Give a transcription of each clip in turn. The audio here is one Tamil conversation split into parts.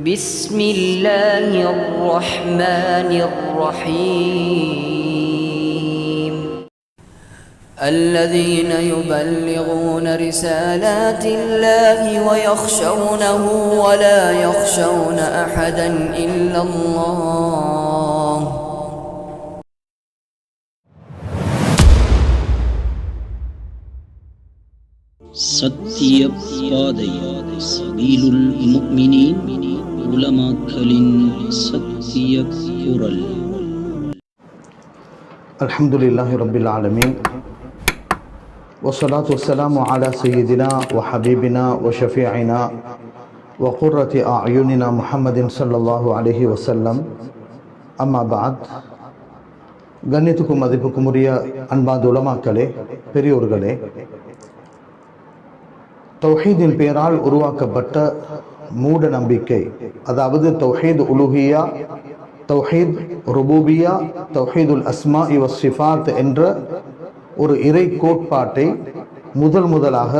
بسم الله الرحمن الرحيم الذين يبلغون رسالات الله ويخشونه ولا يخشون أحدا إلا الله சத்திய பாதை சபீலுல் முஃமினீன் உலமாக்களின் சத்திய குரல். அல்ஹம்துலில்லாஹி ரப்பில் ஆலமீன் வஸ்ஸலாத்து வஸ்ஸலாமு அலா சய்யிதினா வ ஹபீபினா வ ஷஃபீஇனா வ குர்ரத்தி அயுனினா முஹம்மதின் ஸல்லல்லாஹு அலைஹி வஸல்லம். அம்மா பஅத். கண்ணியத்துக்கும் மதிப்புக்கும் உரிய அன்பார்ந்த உலமாக்களே, பெரியோர்களே, தௌஹீதின் பெயரால் உருவாக்கப்பட்ட மூட நம்பிக்கை, அதாவது தௌஹீத் உலுஹியா, தௌஹீத் ருபூபியா, தௌஹீதுல் அஸ்மாஇ வஸ் சிஃபாத் என்ற ஒரு இறை கோட்பாட்டை முதலாக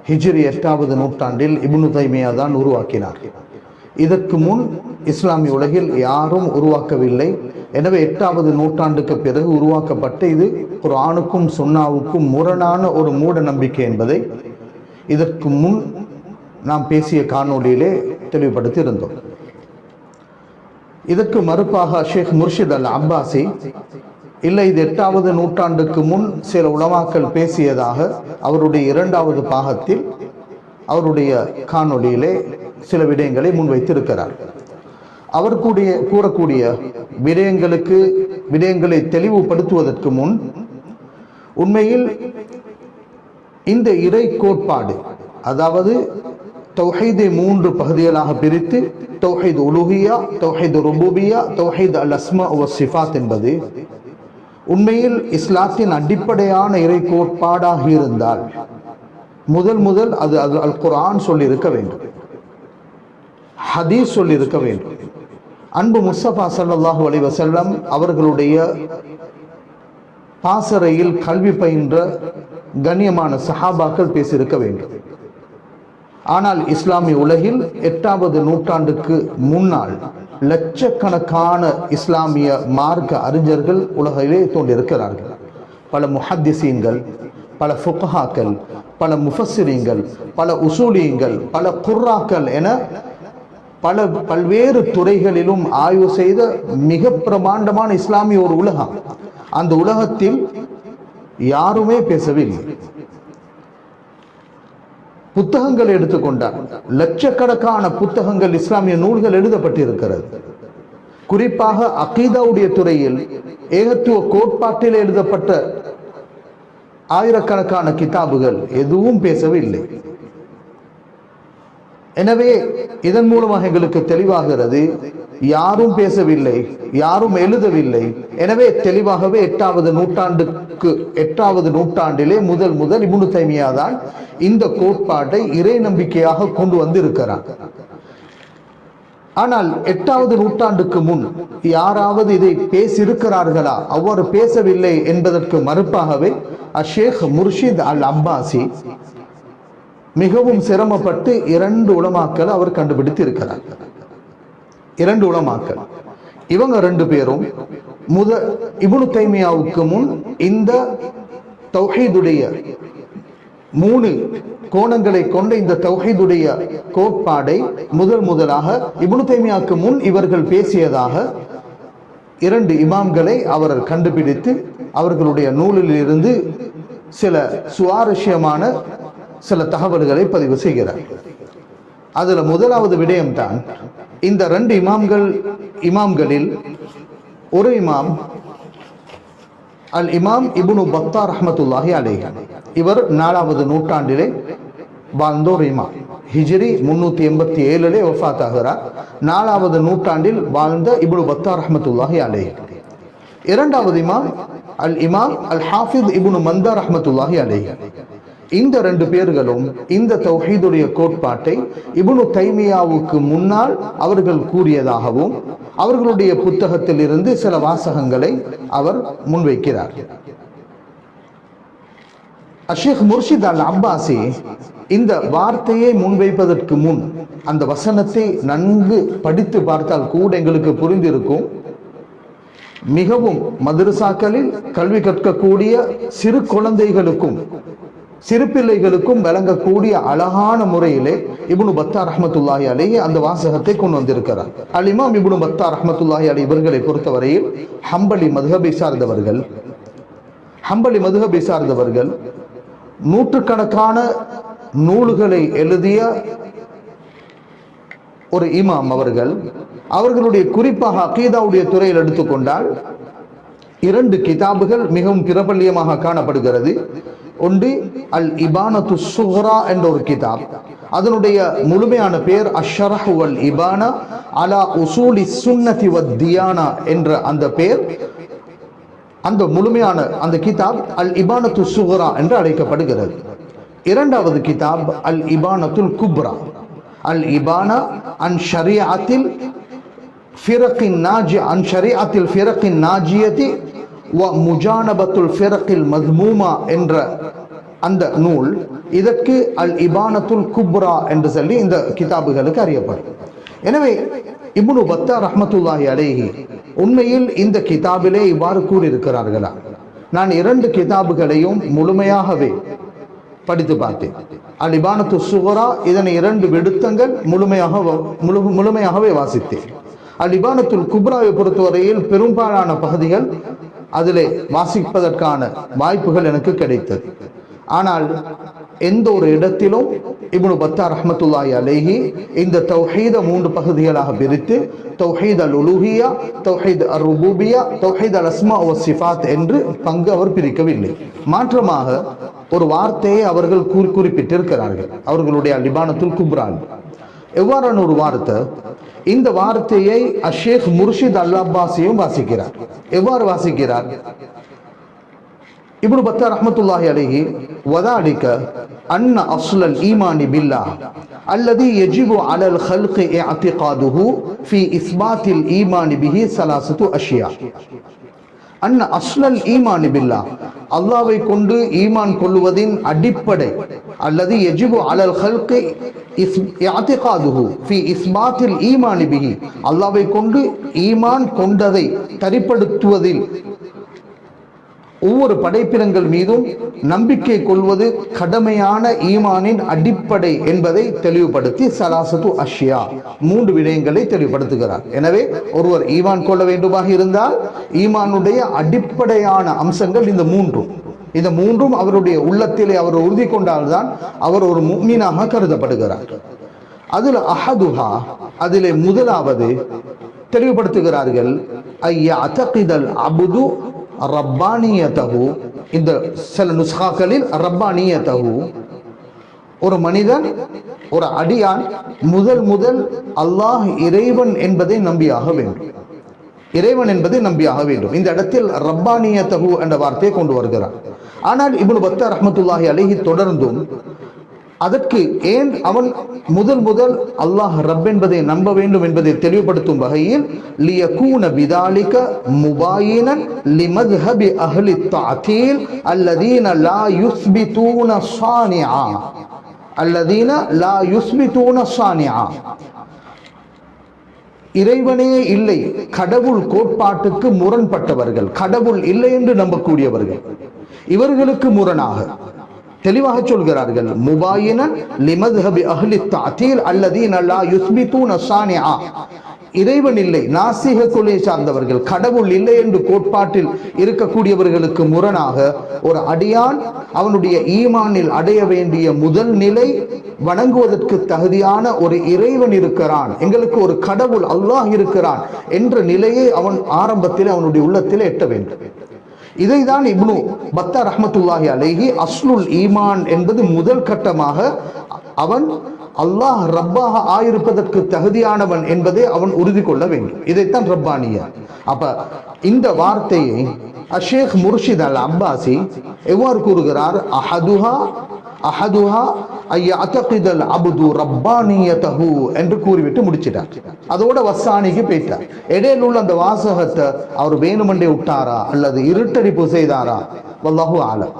ஹிஜ்ரி 8வது நூற்றாண்டில் இப்னு தைமியா தான் உருவாக்கினார். இதற்கு முன் இஸ்லாமிய உலகில் யாரும் உருவாக்கவில்லை. எனவே 8வது நூற்றாண்டுக்கு பிறகு உருவாக்கப்பட்ட இது குர்ஆனுக்கும் சுன்னாவுக்கும் முரணான ஒரு மூட நம்பிக்கை என்பதை இதற்கு முன் நாம் பேசிய காணொலியிலே தெளிவுபடுத்தி இருந்தோம். இதற்கு மறுப்பாக ஷேக் முர்ஷித் அல் அப்பாசி, இல்லை இது 8வது நூற்றாண்டுக்கு முன் சில உலமாக்கள் பேசியதாக அவருடைய 2வது பாகத்தில் அவருடைய காணொலியிலே சில விடயங்களை முன்வைத்திருக்கிறார். அவர் கூறக்கூடிய விடயங்களை தெளிவுபடுத்துவதற்கு முன், உண்மையில் இந்த இறை கோட்பாடு, அதாவது தௌஹீதை 3 பகுதிகளாக பிரித்து தௌஹீத் உலுஹியா, தௌஹீத் ருபூபியா, தௌஹீத் அல் அஸ்மா வ சிஃபாத் என்பது உண்மையில் இஸ்லாத்தின் அடிப்படையான இறை கோட்பாடாக இருந்தால் முதல் அது அல் குர்ஆன் சொல்லியிருக்க வேண்டும், ஹதீஸ் சொல்லியிருக்க வேண்டும். அன்பு முஸ்தபா ஸல்லல்லாஹு அலைஹி வஸல்லம் அவர்களுடைய பாசறையில் கல்வி பயின்ற கண்ணியமான சஹாபாக்கள் பேசியிருக்க வேண்டும். ஆனால் இஸ்லாமிய உலகில் 8வது நூற்றாண்டுக்கு முன்னால் லட்சக்கணக்கான இஸ்லாமிய மார்க்க அறிஞர்கள் உலகிலே தோன்றியிருக்கிறார்கள். பல முஹத்திசீன்கள், பல ஃபுக்ஹாக்கள், பல முஃபஸ்ஸிரீன்கள், பல உசூலியங்கள், பல குர்ராக்கள் என பல்வேறு துறைகளிலும் ஆய்வு செய்த மிக பிரமாண்டமான இஸ்லாமிய ஒரு உலகம். அந்த உலகத்தில் யாருமே பேசவில்லை. புத்தகங்கள் எடுத்துக்கொண்டார், லட்சக்கணக்கான புத்தகங்கள், இஸ்லாமிய நூல்கள் எழுதப்பட்டிருக்கிறது. குறிப்பாக அகீதாவுடைய துறையில் ஏகத்துவ கோட்பாட்டில் எழுதப்பட்ட ஆயிரக்கணக்கான கிதாபுகள் எதுவும் பேசவில்லை. எனவே இதன் மூலமாக எங்களுக்கு தெளிவாகிறது, யாரும் பேசவில்லை, யாரும் எழுதவில்லை. எனவே தெளிவாகவே 8வது நூற்றாண்டிலே முதல் இப்னு தைமியா தான் இந்த கோட்பாட்டை இறை நம்பிக்கையாக கொண்டு வந்திருக்கிறார். ஆனால் 8வது நூற்றாண்டுக்கு முன் யாராவது இதை பேசியிருக்கிறார்களா? அவ்வாறு பேசவில்லை என்பதற்கு மறுப்பாகவே ஷேக் முர்ஷித் அல் அப்பாசி மிகவும் சிரமப்பட்டு 2 உலமாக்கள் அவர் கண்டுபிடித்து இருக்கிறார். 2 உலமாக்கள். இவங்க 2 பேரும் இப்னு தைமியாவுக்கு முன் இந்த தௌஹீதுடைய 3 கோணங்களை கொண்ட இந்த தௌஹீதுடைய கோட்பாடை முதலாக இப்னு தைமியாவுக்கு முன் இவர்கள் பேசியதாக 2 இமாம்களை அவர் கண்டுபிடித்து அவர்களுடைய நூலில் இருந்து சில சுவாரஸ்யமான சில தகவல்களை பதிவு செய்கிறார். அதுல முதலாவது விடயம்தான், இந்த 2 இமாம்களில் ஒரு இமாம் அல் இமாம் இப்னு பத்தா ரஹ்மத்துல்லாஹி அலைஹி. இவர் 4வது நூற்றாண்டிலே வாழ்ந்த ஒரு இமாம். ஹிஜ்ரி 387 வஃபாத் ஆகிறார். 4வது நூற்றாண்டில் வாழ்ந்த இப்னு பத்தா ரஹ்மத்துல்லாஹி அலைஹி. 2வது இமாம் அல் இமாம் அல் ஹாஃபிஸ் இப்னு மந்தா ரஹ்மத்துல்லாஹி அலைஹி. இந்த 2 பேர்களும் இந்த தௌஹீதுடைய கோட்பாட்டை இப்னு தைமியாவுக்கு முன்னால் அவர்கள் கூறியதாகவும் அவர்களுடைய புத்தகத்தில் இருந்து சில வாசகங்களை அவர் முன்வைக்கிறார். ஷேக் முர்ஷித் அல் அப்பாசி இந்த வார்த்தையை முன்வைப்பதற்கு முன் அந்த வசனத்தை நன்கு படித்து பார்த்தால் கூட எங்களுக்கு புரிந்திருக்கும். மிகவும் மதரசாக்களில் கல்வி கற்கக்கூடிய சிறு குழந்தைகளுக்கும் சிறு பிள்ளைகளுக்கும் விளங்கக்கூடிய அழகான முறையிலே இப்னு பத்தார் ரஹ்மத்துல்லாஹி அலைஹி அந்த வாசகத்தை கொண்டு வந்திருக்கிறார். அல் இமாம் இப்னு பத்தார் ரஹ்மத்துல்லாஹி அலைஹி இவர்களை பொறுத்தவரையில் ஹம்பலி மதுஹபை சார்ந்தவர்கள் நூற்றுக்கணக்கான நூல்களை எழுதிய ஒரு இமாம் அவர்களுடைய குறிப்பாக அகீதாவுடைய துறையில் எடுத்துக்கொண்டால் 2 கிதாபுகள் மிகவும் பிரபல்யமாக காணப்படுகிறது. ஒன்று அல் இபானத்து சுஹ்ரா என்ற ஒரு கிதாப், அதனுடைய முழுமையான பெயர் அஷ்ஷரஹ் வல் இபானா அலா உசூலி சுன்னதி வத் தியானா என்ற அந்த பெயர். அந்த முழுமையான அந்த கிதாப் அல் இபானத்து சுஹ்ரா என்று அழைக்கப்படுகிறது. இரண்டாவது கிதாப் அல் இபானத்துல் குப்ரா, அல் இபானா அன் ஷரீஅத்தில் ஃபிரகின் நாஜி அன் ஷரீஅத்தில் ஃபிரகின் நாஜியதி வ முஜானபத்துல் ஃபிரகில் மத்மூமா என்ற அந்த நூல். இதற்கு அல் இபானத்துல் குப்ரா என்று சொல்லி இந்த கிதாபுகளுக்கு அறியப்படும். எனவே இப்னு பத்தார் ரஹ்மத்துல்லாஹி அலைஹி உண்மையில் இந்த கிதாபிலே இவ்வாறு கூறியிருக்கிறார்களா? நான் 2 கிதாபுகளையும் முழுமையாகவே படித்து பார்த்தேன். அல் இபானத்து சுஹ்ரா இதனை 2 விடுத்தங்கள் முழுமையாகவே வாசித்தேன். அல் இபானத்துல் குப்ராவை பொறுத்தவரையில் பெரும்பாலான பகுதிகள் அதிலே வாசிப்பதற்கான வாய்ப்புகள் எனக்கு கிடைத்தது. ஆனால் எந்த ஒரு இடத்திலும் இப்னு பத்தார் ரஹ்மத்துல்லாஹி அலைஹி இந்த தௌஹீத 3 பகுதிகளாக பிரித்து தௌஹீத் அல் உலூஹியா, தௌஹீத் அர் ருபூபியா, தௌஹீத் அல் அஸ்மா வ சிஃபாத் என்று பங்கு அவர் பிரிக்கவில்லை. மாற்றமாக ஒரு வார்த்தையை அவர்கள் குறிப்பிட்டிருக்கிறார்கள் அவர்களுடைய அல் இபானத்துல் குப்ரான். எவ்வாறான ஒரு வார்த்தை? இந்த வார்த்தையை அஷேக் முர்ஷித் அல் அப்பாசியும் வாசிக்கிறார். எவ்வாறு வாசிக்கிறார்? இப்னு பத்தார் ரஹ்மத்துல்லாஹி அலைஹி வதாலிக அன்ன அஸ்லல் ஈமானி பில்லாஹ் அல்லதி யஜிபு அலல் ஹல்கி இஅ்திகாதுஹு ஃபீ இஸ்பாத்தில் ஈமானி பிஹி ஸலாஸத்து அஷ்யா. அன்ன அஸ்லல் ஈமானி பில்லாஹ், அல்லாஹ்வை கொண்டு ஈமான் கொள்வதின் அடிப்படை, அல்லது யஜிபு அலல் ஹல்கி இஅ்திகாதுஹு ஃபீ இஸ்பாத்தில் ஈமானி பிஹி, அல்லாஹ்வை கொண்டு ஈமான் கொண்டதை தரிப்படுத்துவதில் ஒவ்வொரு படைப்பினங்கள் மீதும் நம்பிக்கை கொள்வது கடமையான ஈமானின் அடிப்படை என்பதை தெளிவுபடுத்தி ஸலாஸத்து அஷ்யா 3 விடயங்களை தெளிவுபடுத்துகிறார். எனவே ஒருவர் ஈமான் கொள்ள வேண்டுமாக இருந்தால் ஈமானுடைய அடிப்படையான அம்சங்கள் இந்த மூன்றும் அவருடைய உள்ளத்திலே அவர் உறுதி கொண்டால்தான் அவர் ஒரு முஃமினாக கருதப்படுகிறார். அதில் அஹதுஹா, அதிலே முதலாவது தெளிவுபடுத்துகிறார்கள் ஐயா அத்தகிதல் அபுது ரப்பானியதஹு. இந்த சில நுஸ்காக்களில் ரப்பானியதஹு, ஒரு மனிதன், ஒரு அடியான் முதல் அல்லாஹ் இறைவன் என்பதை நம்பியாக வேண்டும். இந்த இடத்தில் ரப்பானியதஹு என்ற வார்த்தையை கொண்டு வருகிறார். ஆனால் இப்னு பத்தார் ரஹ்மத்துல்லாஹி அலைஹி தொடர்ந்தும் அதற்கு ஏன் அவன் முதல் அல்லாஹ் ரப் என்பதை நம்ப வேண்டும் என்பதை தெளிவுபடுத்தும் வகையில் லியகூன பிதாலிக முபாயினன் லிமத்ஹபி அஹ்லி தஅதீல் அல்லதீன லா யுஸ்பிதூன ஸானிஆ, இறைவனே இல்லை, கடவுள் கோட்பாட்டுக்கு முரண்பட்டவர்கள், கடவுள் இல்லை என்று நம்பக்கூடியவர்கள், இவர்களுக்கு முரணாக தெளிவாக சொல்கிறார்கள். முபாயினன் லிமத்ஹபி அஹ்லி தஅதீல் அல்லதீன லா யுஸ்பிதூன ஸானிஆ, இறைவன் இல்லை, நாசிக கொள்கை சார்ந்தவர்கள், கடவுள் இல்லை என்று கோட்பாட்டில் இருக்கக்கூடியவர்களுக்கு முரணாக ஒரு அடியான் அவனுடைய ஈமானில் அடைய வேண்டிய முதல் நிலை வணங்குவதற்கு தகுதியான ஒரு இறைவன் இருக்கிறான், எங்களுக்கு ஒரு கடவுள் அல்லாஹ் இருக்கிறான் என்ற நிலையை அவன் ஆரம்பத்தில் அவனுடைய உள்ளத்தில் எட்ட வேண்டும். இதைதான் இப்னு பத்தார் ரஹ்மத்துல்லாஹி அலைஹி அஸ்லுல் ஈமான் என்பது முதல் கட்டமாக அவன் அல்லாஹ் ரப்பாக ஆயிருப்பதற்கு தகுதியானவன் என்பதை அவன் உறுதி கொள்ள வேண்டும். இதைத்தான் ரப்பானியா. அப்ப இந்த வார்த்தையை அஷேக் முர்ஷித் அல் அப்பாசி எவ்வாறு கூறுகிறார்? அஹதுஹா ஐயஅதகிதல் அப்து ரப்பானியதஹு என்று கூறிவிட்டு முடிச்சிட்டார். அதோட வசானிக்கு போயிட்டார். இடையில உள்ள அந்த வாசகத்தை அவர் வேணுமென்றே விட்டாரா அல்லது இருட்டடிப்பு செய்தாரா? வல்லாஹு ஆலம்.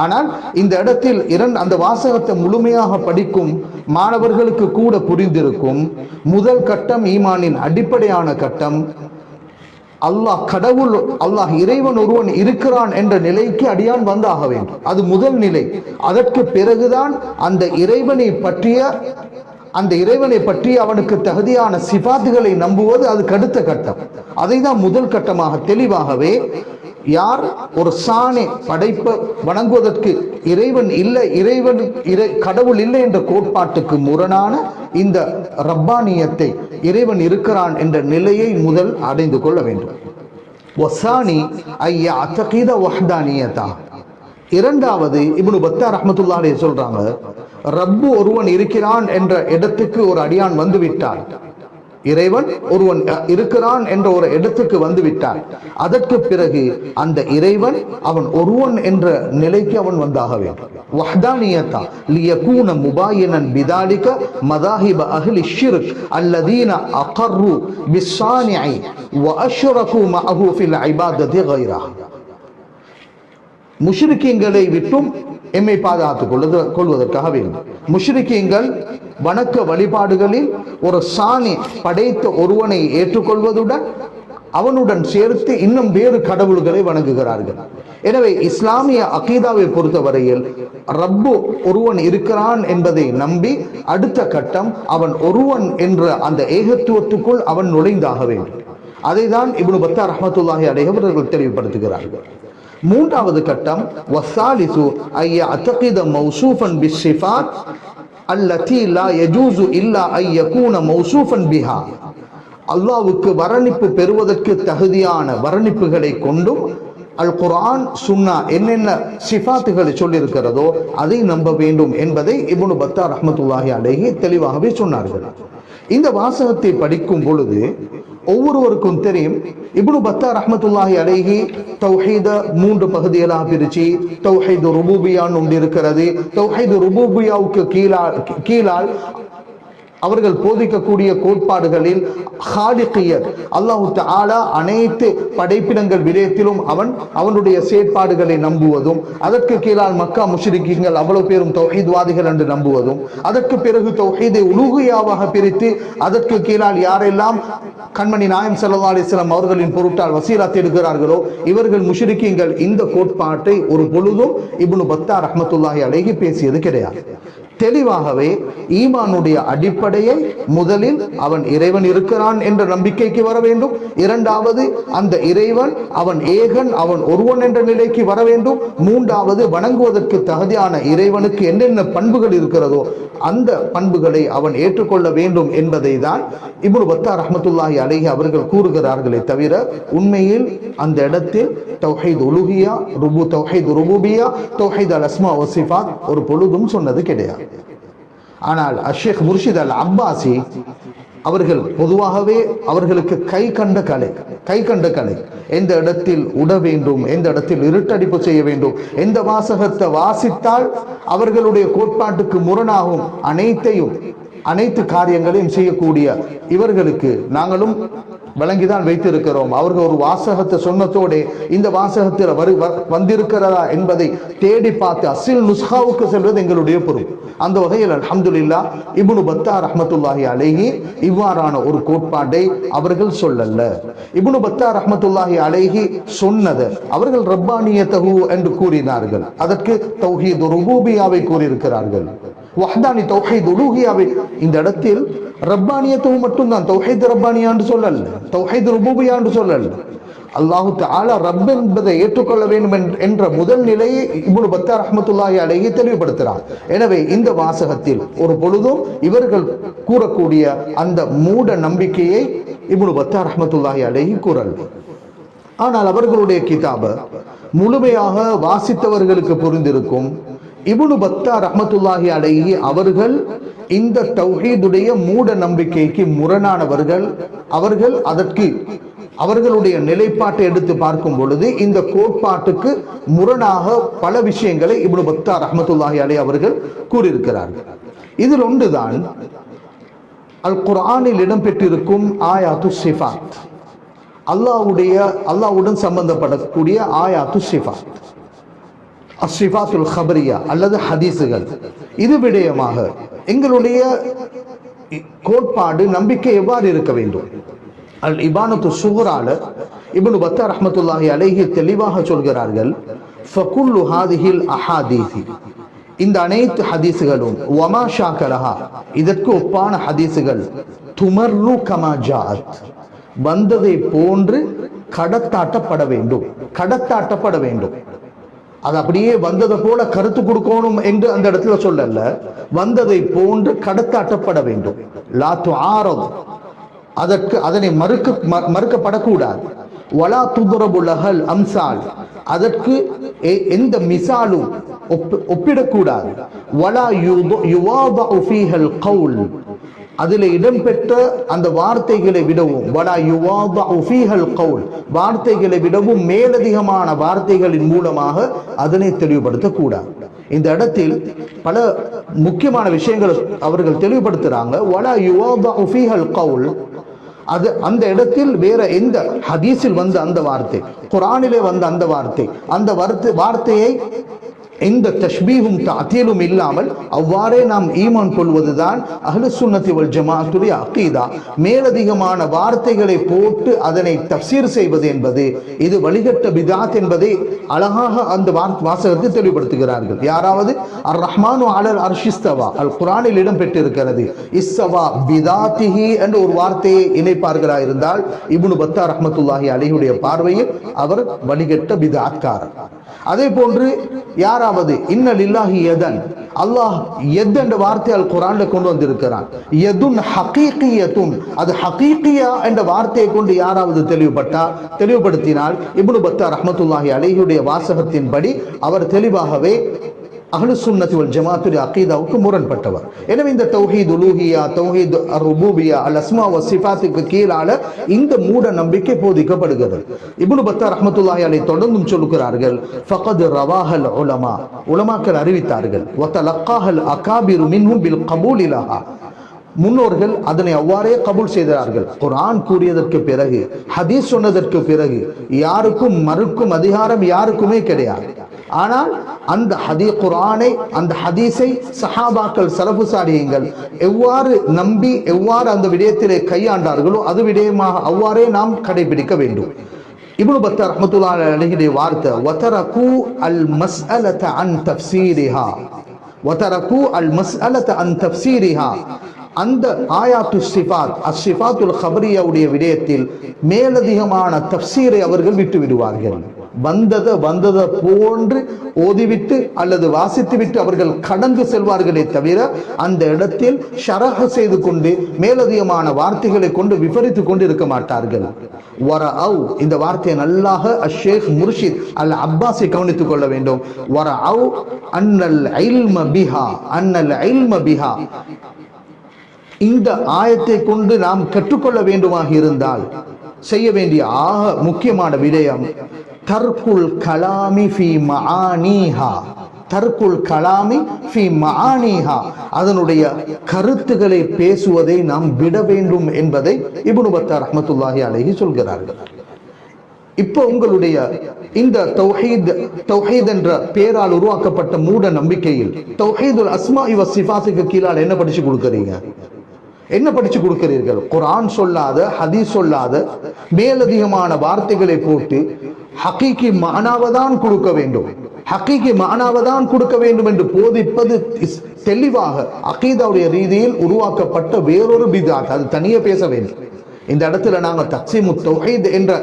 ஆனால் இந்த இடத்தில் அந்த வாசகத்தை முழுமையாக படிக்கும் மாணவர்களுக்கு கூட புரிந்திருக்கும். முதல் கட்டம் ஈமானின் அடிப்படையான கட்டம். அல்லாஹ் இறைவன் ஒருவன் இருக்கிறான் என்ற நிலைக்கு அடியான் வந்தாக வேண்டும். அது முதல் நிலை. அதற்கு பிறகுதான் அந்த இறைவனை பற்றி அவனுக்கு தகுதியான சிபாத்துகளை நம்புவது அதுக்கு அடுத்த கட்டம். அதை தான் முதல் கட்டமாக தெளிவாகவே யார் ஒரு சாணி படைப்ப வணங்குவதற்கு இறைவன் இல்லை, கடவுள் இல்லை என்ற கோட்பாட்டுக்கு முரணான இந்த ரப்பானியத்தை, இறைவன் இருக்கிறான் என்ற நிலையை முதல் அடைந்து கொள்ள வேண்டும். வசானி ஐயா அத்தகீத வஹ்தானியதா. இரண்டாவது இப்னு பத்தார் ரஹ்மத்துல்லாஹி அலைஹி சொல்றாங்க, ரப்பு ஒருவன் இருக்கிறான் என்ற இடத்துக்கு ஒரு அடியான் வந்து விட்டார், இறைவன் ஒருவன் இருக்கிறான் என்ற ஒரு இடத்துக்கு வந்து விட்டார், அதற்கு பிறகு அந்த இறைவன் அவன் ஒருவன் என்ற நிலைக்கு அவன் வந்தாக வேண்டும். வஹ்தானியதா லியகூன முபாயினன் பிதாலிக மதாஹிப அஹ்லி ஷிர்க் அல்லதீன அகர்ரு பிஸ்ஸானிஇ வஅஷ்ரகு மஅஹு ஃபில் இபாதத்தி கைரஹு. முஷ்ரிக்கீங்களை விட்டும் எம்மை பாதுகாத்துக் கொள்வதற்காக வேண்டும். முஷ்ரிக்கீங்கள் வணக்க வழிபாடுகளில் ஒரு சாணி படைத்த ஒருவனை ஏற்றுக்கொள்வதுடன் அவனுடன் சேர்த்து இன்னும் வேறு கடவுள்களை வணங்குகிறார்கள். எனவே இஸ்லாமிய அகீதாவை பொறுத்தவரையில் ரப்பு ஒருவன் இருக்கிறான் என்பதை நம்பி அடுத்த கட்டம் அவன் ஒருவன் என்ற அந்த ஏகத்துவத்துக்குள் அவன் நுழைந்தாக வேண்டும். அதை தான் இப்னு பத்தார் ரஹ்மத்துல்லாஹி அலைஹி அவர்கள் தெளிவுபடுத்துகிறார்கள். மூன்றாவது கட்டம் வஸாலிசு ஐய அத்தகித மௌசூஃபன் பிஸ்ஸிஃபாத் அல்லதி லா யஜூஸு இல்லா ஐ யகூன மௌசூஃபன் பிஹா. அல்லாஹ்வுக்கு வர்ணிப்பு பெறுவதற்கு தகுதியான வர்ணிப்புகளை கொண்டும் அல் குர்ஆன் சுன்னா என்னென்ன சிஃபாத்துகளை சொல்லியிருக்கிறதோ அதை நம்ப வேண்டும் என்பதை இப்னு பத்தார் ரஹ்மத்துல்லாஹி அலைஹி தெளிவாகவே சொன்னார்கள். இந்த வாசகத்தை படிக்கும் பொழுது ஒவ்வொருவருக்கும் தெரியும், இப்னு பத்தார் ரஹ்மத்துல்லாஹி அலைஹி தௌஹீத 3 பகுதிகளாக பிரிச்சு தௌஹீது ருபூபியான்னு ஒன்று இருக்கிறது. தௌஹீது ருபூபியாவுக்கு கீழால் அவர்கள் போதிக்கக்கூடிய கோட்பாடுகளில் ஹாலிகியத், அல்லாஹு தஆலா அனைத்து படைப்பினங்கள் விடயத்திலும் அவனுடைய செயற்பாடுகளை நம்புவதும், அதற்கு கீழால் மக்கா முஷ்ரிக்கீங்கள் அவ்வளவு பேரும் தௌஹீத்வாதிகள் என்று நம்புவதும், அதற்கு பிறகு தௌஹீதை உலூஹியாவாக பிரித்து அதற்கு கீழால் யாரெல்லாம் கண்மணி நாயம் ஸல்லல்லாஹு அலைஹி வஸல்லம் அவர்களின் பொருட்டால் வசீலா தேடுகிறார்களோ இவர்கள் முஷ்ரிக்கீங்கள். இந்த கோட்பாட்டை ஒரு பொழுதும் இப்னு பத்தார் ரஹ்மத்துல்லாஹி அலைஹி பேசியது கிடையாது. தெளிவாகவே ஈமானுடைய அடிப்படையை முதலில் அவன் இறைவன் இருக்கிறான் என்ற நம்பிக்கைக்கு வர வேண்டும். இரண்டாவது அந்த இறைவன் அவன் ஏகன், அவன் ஒருவன் என்ற நிலைக்கு வர வேண்டும். மூன்றாவது வணங்குவதற்கு தகுதியான இறைவனுக்கு என்னென்ன பண்புகள் இருக்கிறதோ அந்த பண்புகளை அவன் ஏற்றுக்கொள்ள வேண்டும் என்பதை தான் இப்னு பத்தார் ரஹ்மத்துல்லாஹி அலைஹி அவர்கள் கூறுகிறார்களே தவிர உண்மையில் அந்த இடத்தில் தௌஹீத் உலூஹியா, தௌஹீத் ருபூபியா, தௌஹீத் அல் அஸ்மா வ சிஃபாத் ஒரு பொழுதும் சொன்னது கிடையாது. ஆனால் அஷேக் முர்ஷித் அல் அப்பாசி அவர்கள் பொதுவாகவே அவர்களுக்கு கை கண்ட கலை எந்த இடத்தில் உட வேண்டும், எந்த இடத்தில் இருட்டடிப்பு செய்ய வேண்டும், எந்த வாசகத்தை வாசித்தால் அவர்களுடைய கோட்பாட்டுக்கு முரணாகும் அனைத்து காரியங்களையும் செய்யக்கூடிய இவர்களுக்கு நாங்களும் வழங்கிதான் வைத்திருக்கிறோம். அவர்கள் ஒரு வாசகத்தை சொன்னதோடு இந்த வாசகத்தில் வந்திருக்கிறதா என்பதை தேடி பார்த்து அசில் நுஸ்ஹாவுக்கு செல்வது எங்களுடைய பொறுப்பு. அந்த வகையில் அல்ஹம்துலில்லாஹ் இப்னு பத்தார் ரஹ்மத்துல்லாஹி அலைஹி இவ்வாறான ஒரு கோட்பாட்டை அவர்கள் சொல்லல்ல. இப்னு பத்தார் ரஹ்மத்துல்லாஹி அலைஹி சொன்னது அவர்கள் ரப்பானியத்தஹு என்று கூறினார்கள். அதற்கு தௌஹீத் ருபூபியாவை கூறியிருக்கிறார்கள். வஹ்தானி தௌஹீத் உலூஹியாவை இந்த இடத்தில் ரப்பானியத்தஹு மட்டும்தான், தௌஹீத் ரப்பானியான்னு சொல்லல, தௌஹீத் ருபூபியான்னு சொல்லல. அல்லாஹு தஆலா ரப் என்பதை ஏற்றுக்கொள்ள வேண்டும் என்ற முதல் நிலையை இப்னு பத்தார் ரஹ்மத்துல்லாஹி அலைஹி தெளிவுபடுத்துகிறார். எனவே இந்த வாசகத்தில் ஒரு பொழுதும் இவர்கள் கூறக்கூடிய அந்த மூட நம்பிக்கையை இப்னு பத்தார் ரஹ்மத்துல்லாஹி அலைஹி கூறல். ஆனால் அவர்களுடைய கிதாப முழுமையாக வாசித்தவர்களுக்கு புரிந்திருக்கும். இப்னு பத்தார் ரஹ்மத்துல்லாஹி அலைஹி அவர்கள் இந்த தௌஹீதுடைய மூட நம்பிக்கைக்கு முரணானவர்கள். அவர்கள் அதற்கு அவர்களுடைய நிலைப்பாட்டை எடுத்து பார்க்கும் பொழுது இந்த கோட்பாட்டுக்கு முரணாக பல விஷயங்களை இப்னு பத்தார் ரஹ்மத்துல்லாஹி அலைஹி அவர்கள் கூறியிருக்கிறார்கள். இதில் ஒன்றுதான் அல் குர்ஆனில் இடம்பெற்றிருக்கும் ஆயாத்து சிஃபாத், அல்லாஹ்வுடன் சம்பந்தப்படக்கூடிய ஆயாத்து சிஃபாத். அஸ்ஸிஃபாத்துல் ஹபரியா அல்லது ஹதீஸுகள், இது விடயமாக எங்களுடைய கோட்பாடு நம்பிக்கை எவ்வாறு இருக்க வேண்டும்? அல் இபானத்து சுஹ்ரால இப்னு பத்தா ரஹ்மத்துல்லாஹி அலைஹி தெளிவாக சொல்கிறார்கள், ஃபகுல்லு ஹாதிஹில் அஹாதீஸி, இந்த அனைத்து ஹதீஸுகளும் வமா ஷாக்கலஹா, இதற்கு ஒப்பான ஹதீஸுகள் துமர்ரு கமா ஜாஅத், வந்ததை போன்று கடத்தாட்டப்பட வேண்டும், கடத்தாட்டப்பட வேண்டும். அது அப்படியே வந்ததை போல கருத்து கொடுக்கணும் என்று அந்த இடத்துல சொல்லல, வந்ததை போன்று கடத்தாட்டப்பட வேண்டும். லா துஆரத், அதற்கு அதனை மறுக்கப்படக்கூடாது. வலா துத்ரபு லஹல் அம்சால், அதற்கு எந்த மிசாலும் ஒப்பிடக்கூடாது. வலா யுவாதஉ ஃபீஹல் கவுல், அதில் இடம்பெற்ற அந்த வார்த்தைகளை விடவும், வலா யுவாதஉ ஃபீஹல் கவுல், வார்த்தைகளை விடவும் மேலதிகமான வார்த்தைகளின் மூலமாக அதனை தெளிவுபடுத்தக்கூடாது. இந்த இடத்தில் பல முக்கியமான விஷயங்களை அவர்கள் தெளிவுபடுத்துறாங்க. வலா யுவாதஉ ஃபீஹல் கவுல், அது அந்த இடத்தில் வேற எந்த ஹதீஸில் வந்த அந்த வார்த்தை, குர்ஆனிலே வந்த அந்த வார்த்தை, அந்த வார்த்தையை எந்த தஷ்பீஹும் தஅதீலும் இல்லாமல் அவ்வாறே நாம் ஈமான் கொள்வதுதான் அஹ்லுஸ் சுன்னத்தி வல் ஜமாஅத்துடைய அகீதா. மேலதிகமான வார்த்தைகளை போட்டு அதனை தஃப்சீர் செய்வது என்பது இது வழிகட்ட பித்அத் என்பதை அழகாக அந்த வாசகத்தை தெளிவுபடுத்துகிறார்கள். யாராவது அர் ரஹ்மானு அலல் அர்ஷிஸ்தவா, அல் குர்ஆனில் இடம்பெற்றிருக்கிறது, இஸ்ஸவா பிதாத்திஹி என்ற ஒரு வார்த்தையை இணைப்பார்களா இருந்தால் இப்னு பத்தா ரஹ்மத்துல்லாஹி அலைஹியுடைய பார்வையில் அவர் வழிகட்ட பித்அத்காரர். அதே போன்று யாராவது இன்ன லில்லாஹி யதன், அல்லாஹ் யத் என்ற வார்த்தை அல் குர்ஆன்ல கொண்டு வந்திருக்கிறான், யதுன் ஹகீகியத்துன், அது ஹகீகியா என்ற வார்த்தையை கொண்டு யாராவது தெளிவுபடுத்தினால் இப்னு பத்தா ரஹ்மத்துல்லாஹி அலைஹியுடைய வாசகத்தின்படி அவர் தெளிவாகவே அஹ்லுஸ் சுன்னத்தி வல் ஜமாஅத்துடைய அகீதாவுக்கு முரண்பட்டவர். எனவே இந்த தௌஹீத் உலூஹியா, தௌஹீத் ருபூபியா, அல் அஸ்மா வ சிஃபாத்துக்கு கீழால இந்த மூட நம்பிக்கை போதிக்கப்படுகிறது. இப்னு பத்தா ரஹ்மத்துல்லாஹி அலைஹி தொடர்ந்தும் சொல்லுகிறார்கள், ஃபகத் ரவாஹல் உலமா, உலமாக்கள் அறிவித்தார்கள், வ தலக்காஹல் அகாபிரு மின்ஹும் பில் கபூலி லஹா, முன்னோர்கள் அதனை அவ்வாறே கபூல் செய்தார்கள். குர்ஆன் கூறியதற்கு பிறகு, ஹதீஸ் சொன்னதற்கு பிறகு யாருக்கும் மறுக்கும் அதிகாரம் யாருக்குமே கிடையாது. ஆனால் அந்த குர்ஆனை, அந்த ஹதீஸை சஹாபாக்கள், சலஃபு சாலிஹீன்கள் எவ்வாறு நம்பி எவ்வாறு அந்த விடயத்திலே கையாண்டார்களோ அது விடயமாக அவ்வாறே நாம் கடைபிடிக்க வேண்டும். இப்னு பத்தா ரஹ்மத்துல்லாஹி அலைஹி வார்த்தை வதரகு அல் மஸ்அலத அன் தஃப்சீரிஹா, வதரகு அல் மஸ்அலத அன் தஃப்சீரிஹா, அந்த ஆயாத்து சிஃபாத் அஸ்ஸிஃபாத்துல் ஹபரியாவுடைய விடயத்தில் மேலதிகமான தஃப்சீரை அவர்கள் விட்டு விடுவார்கள். வந்ததை போன்று ஓதிவிட்டு அல்லது வாசித்துவிட்டு அவர்கள் கடந்து செல்வார்களே தவிர அந்த இடத்தில் ஷரஹ செய்து கொண்டு மேலதிகமான வார்த்தைகளை கொண்டு விபரித்து கொண்டு இருக்க மாட்டார்கள். வரஅவ், இந்த வார்த்தையை நல்லாக ஷேக் முர்ஷித் அல் அப்பாஸை கவனித்துக் கொள்ள வேண்டும். வரஅவ் அன்னல் இல்ம பிஹா, அன்னல் இல்ம பிஹா, இந்த ஆயத்தை கொண்டு நாம் கற்றுக்கொள்ள வேண்டுமாக இருந்தால் செய்ய வேண்டிய ஆக முக்கியமான விடயம் தர்குல் கலாமி ஃபி மஆனிஹா, தர்குல் கலாமி ஃபி மஆனிஹா, அதனுடைய கருத்துக்களை பேசுவதை நாம் விட வேண்டும் என்பதை இப்னு பத்தா ரஹ்மத்துல்லாஹி அலைஹி சொல்கிறார்கள். இப்போ உங்களுடைய இந்த தௌஹீத் என்ற பெயரால் உருவாக்கப்பட்ட மூட நம்பிக்கையில் தௌஹீதுல் அஸ்மாஇ வ சிஃபாத்துக்கு கீழால் என்ன படிச்சு கொடுக்குறீங்க? என்ன படிச்சு கொடுக்கிறீர்கள்? குர்ஆன் சொல்லாத, ஹதீஸ் சொல்லாத மேலதிகமான வார்த்தைகளை போட்டு ஹகீகி மஅனாவதான் கொடுக்க வேண்டும், ஹகீகி மஅனாவதான் கொடுக்க வேண்டும் என்று போதிப்பது தெளிவாக அகீதாவுடைய ரீதியில் உருவாக்கப்பட்ட வேறொரு பித்அத். அது தனியே பேச வேண்டும். இந்த இடத்துல நாங்கள் தக்ஸீமுத் தௌஹீத் என்ற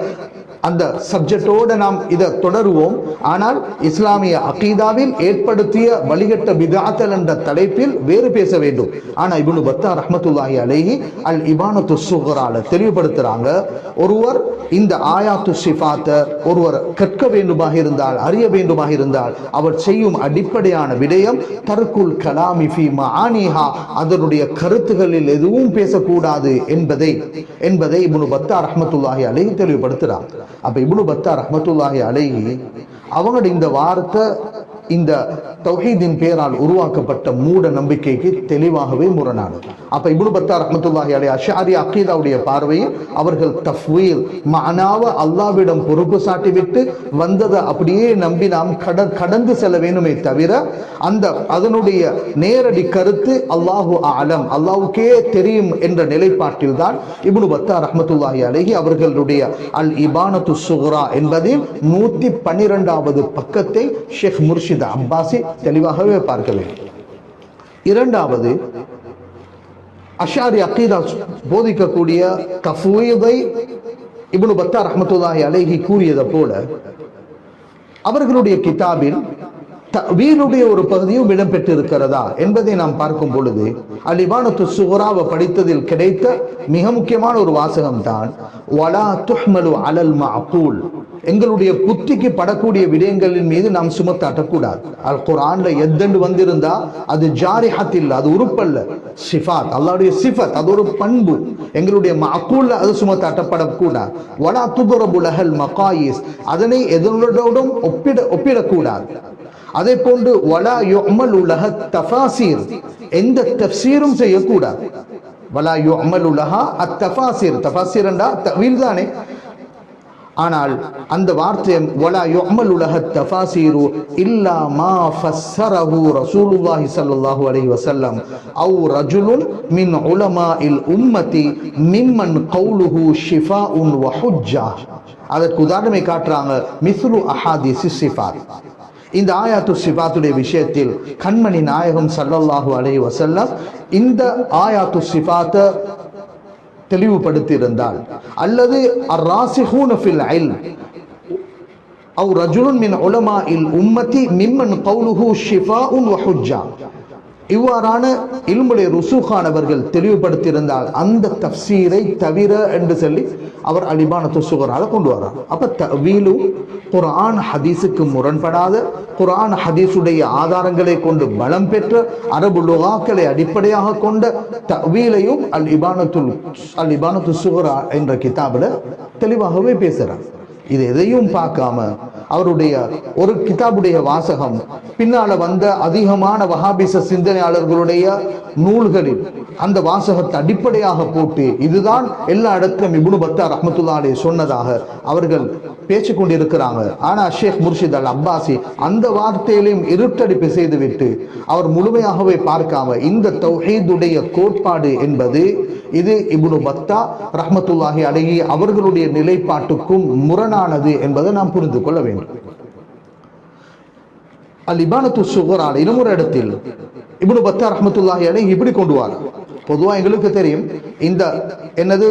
அந்த சப்ஜெக்டோடு நாம் இதை தொடருவோம். ஆனால் இஸ்லாமிய அகீதாவில் ஏற்படுத்திய வழிகட்ட பித்அத்கள் என்ற தலைப்பில் வேறு பேச வேண்டும். ஆனால் இப்னு பத்தா ரஹ்மத்துல்லாஹி அலைஹி அல் இபானத்து சுஹ்ரால தெளிவுபடுத்துறாங்க, ஒருவர் இந்த ஆயாத்து சிஃபாத்தை ஒருவர் கற்க வேண்டுமாக இருந்தால், அறிய வேண்டுமாக இருந்தால் அவர் செய்யும் அடிப்படையான விடயம் தர்குல் கலாமி ஃபி மஆனிஹா, அதனுடைய கருத்துகளில் எதுவும் பேசக்கூடாது என்பதை இப்னு பத்தா ரஹ்மத்துல்லாஹி அலைஹி தெளிவுபடுத்துறாங்க. அப்ப இப்னு பத்தா ரஹ்மத்துல்லாஹி அலைஹி அவங்களுடைய இந்த வார்த்தை இந்த தௌஹீதின் பெயரால் உருவாக்கப்பட்ட மூட நம்பிக்கைக்கு தெளிவாகவே முரணானது. அப்ப இப்னு பத்தார் ரஹ்மத்துல்லாஹி அலைஹி அஷ்அரி அகீதாவுடைய பார்வையில் அவர்கள் தஃவீல் மஅனாவ அல்லாஹ்விடம் பொறுப்பு சாட்டிவிட்டு வந்ததை அப்படியே நம்பி நாம் கடந்து செல்ல வேண்டுமே தவிர அதனுடைய நேரடி கருத்து அல்லாஹு அலம், அல்லாஹ்வுக்கே தெரியும் என்ற நிலைப்பாட்டில் தான் இப்னு பத்தார் ரஹ்மத்துல்லாஹி அலைஹி அவர்களுடைய அல் இபானத்து சுக்ரா என்பதில் 112வது பக்கத்தை ஷேக் முர்ஷித் அப்பாசி தெளிவாகவே பார்க்க வேண்டும். இரண்டாவது, அஷாரி அகீதா போதிக்கக்கூடிய தஃவீதை இப்னு பத்தார் ரஹ்மத்துல்லாஹி அலைஹி கூறியதை போல அவர்களுடைய கிதாபில் தஅவீலுடைய ஒரு பகுதியும் இடம்பெற்று இருக்கிறதா என்பதை நாம் பார்க்கும் பொழுது அல் இபானத்து சுக்ராவை படித்ததில் கிடைத்த மிக முக்கியமான ஒரு வாசகம் தான் வலா துஹ்மலு அலல் மஅகூல், எங்களுடைய புத்திக்கு படக்கூடிய விடயங்களின் மீது நாம் சுமத்தாட்டக்கூடாது. அல் குர்ஆன்ல எத்தண்டு வந்திருந்தா அது ஜாரிஹத்தில், அது உறுப்பல்ல, சிஃபாத், அல்லாஹ்வுடைய சிஃபத், அது ஒரு பண்பு. எங்களுடைய மஅகூல்ல அது சுமத்தாட்டப்படக்கூடாது. வலா துதரபு லஹல் மகாயிஸ், அதனை எதனோடும் ஒப்பிடக்கூடாது. அதே போன்று வலா யுஅமலு லஹ தஃபாசீர், எந்த தஃப்சீரும் செய்யக்கூடாது. வலா யுஅமலு லஹ அத்தஃபாசீர், தஃபாசீர் என்றா தஅவீல் தானே. ஆனால் அந்த வார்த்தை வலா யுஅமலு லஹ தஃபாசீரு இல்லா மா ஃபஸ்ஸரஹு ரசூலுல்லாஹி ஸல்லல்லாஹு அலைஹி வஸல்லம் அவ் ரஜுலுன் மின் உலமாஇல் உம்மதி மிம்மன் கௌலுஹு ஷிஃபாஉன் வ ஹுஜ்ஜா. அதற்கு உதாரணமே காட்டுறாங்க மிஸ்லு அஹாதீஸி ஸிஃபாத். இந்த ஆயாத்து சிஃபாத்துடைய விஷயத்தில் கண்மணி நாயகம் ஸல்லல்லாஹு அலைஹி வஸல்லம் இந்த ஆயாத்து சிஃபாத்தை தெளிவுபடுத்தி இருந்தால், அல்லது அர்ராசிஹூன ஃபில் இல்ம் அவ் ரஜுலுன் மின் உலமாஇல் உம்மதி மிம்மன் கௌலுஹு ஷிஃபாஉன் வ ஹுஜ்ஜா, இவ்வாறான இல்முடைய ருசூகானவர்கள் தெளிவுபடுத்தியிருந்தால் அந்த தஃப்சீரை தவிர என்று சொல்லி அவர் அல் இபானத்து சுக்ரால கொண்டு வரார். அப்ப தஅவீலு குர்ஆன் ஹதீஸுக்கு முரண்படாத, குர்ஆன் ஹதீஸுடைய ஆதாரங்களை கொண்டு பலம் பெற்ற, அரபு லுகாக்களை அடிப்படையாக கொண்ட தஅவீலையும் அல் இபானத்து சுக்ரா என்ற கிதாபில் தெளிவாகவே பேசுறார். இது எதையும் பார்க்காம அவருடைய ஒரு கிதாபுடைய வாசகம் பின்னால வந்த அதிகமான வஹாபிச சிந்தனையாளர்களுடைய நூல்களில் அந்த வாசகத்தை அடிப்படையாக போட்டு இதுதான் எல்லா இடத்திலும் இப்னு பத்தார் ரஹ்மத்துல்லாஹி அலைஹி சொன்னதாக அவர்கள் பேசிக் கொண்டிருக்கிறாங்க. ஆனா ஷேக் முர்ஷித் அல் அப்பாசி அந்த வார்த்தையிலையும் இருட்டடிப்பு செய்துவிட்டு அவர் முழுமையாகவே பார்க்காம இந்த தௌஹீதுடைய கோட்பாடு என்பது இது இப்னு பத்தா ரஹ்மத்துல்லாஹி அலைஹி அவர்களுடைய நிலைப்பாட்டுக்கும் முரணானது என்பதை நாம் புரிந்து கொள்ள வேண்டும். அல் இபானத்து சுக்ரா இன்னொரு இடத்தில் இப்னு பத்தா ரஹ்மத்துல்லாஹி அலைஹி இப்படி கொண்டு வர, பொதுவா எங்களுக்கு தெரியும் இந்த என்னது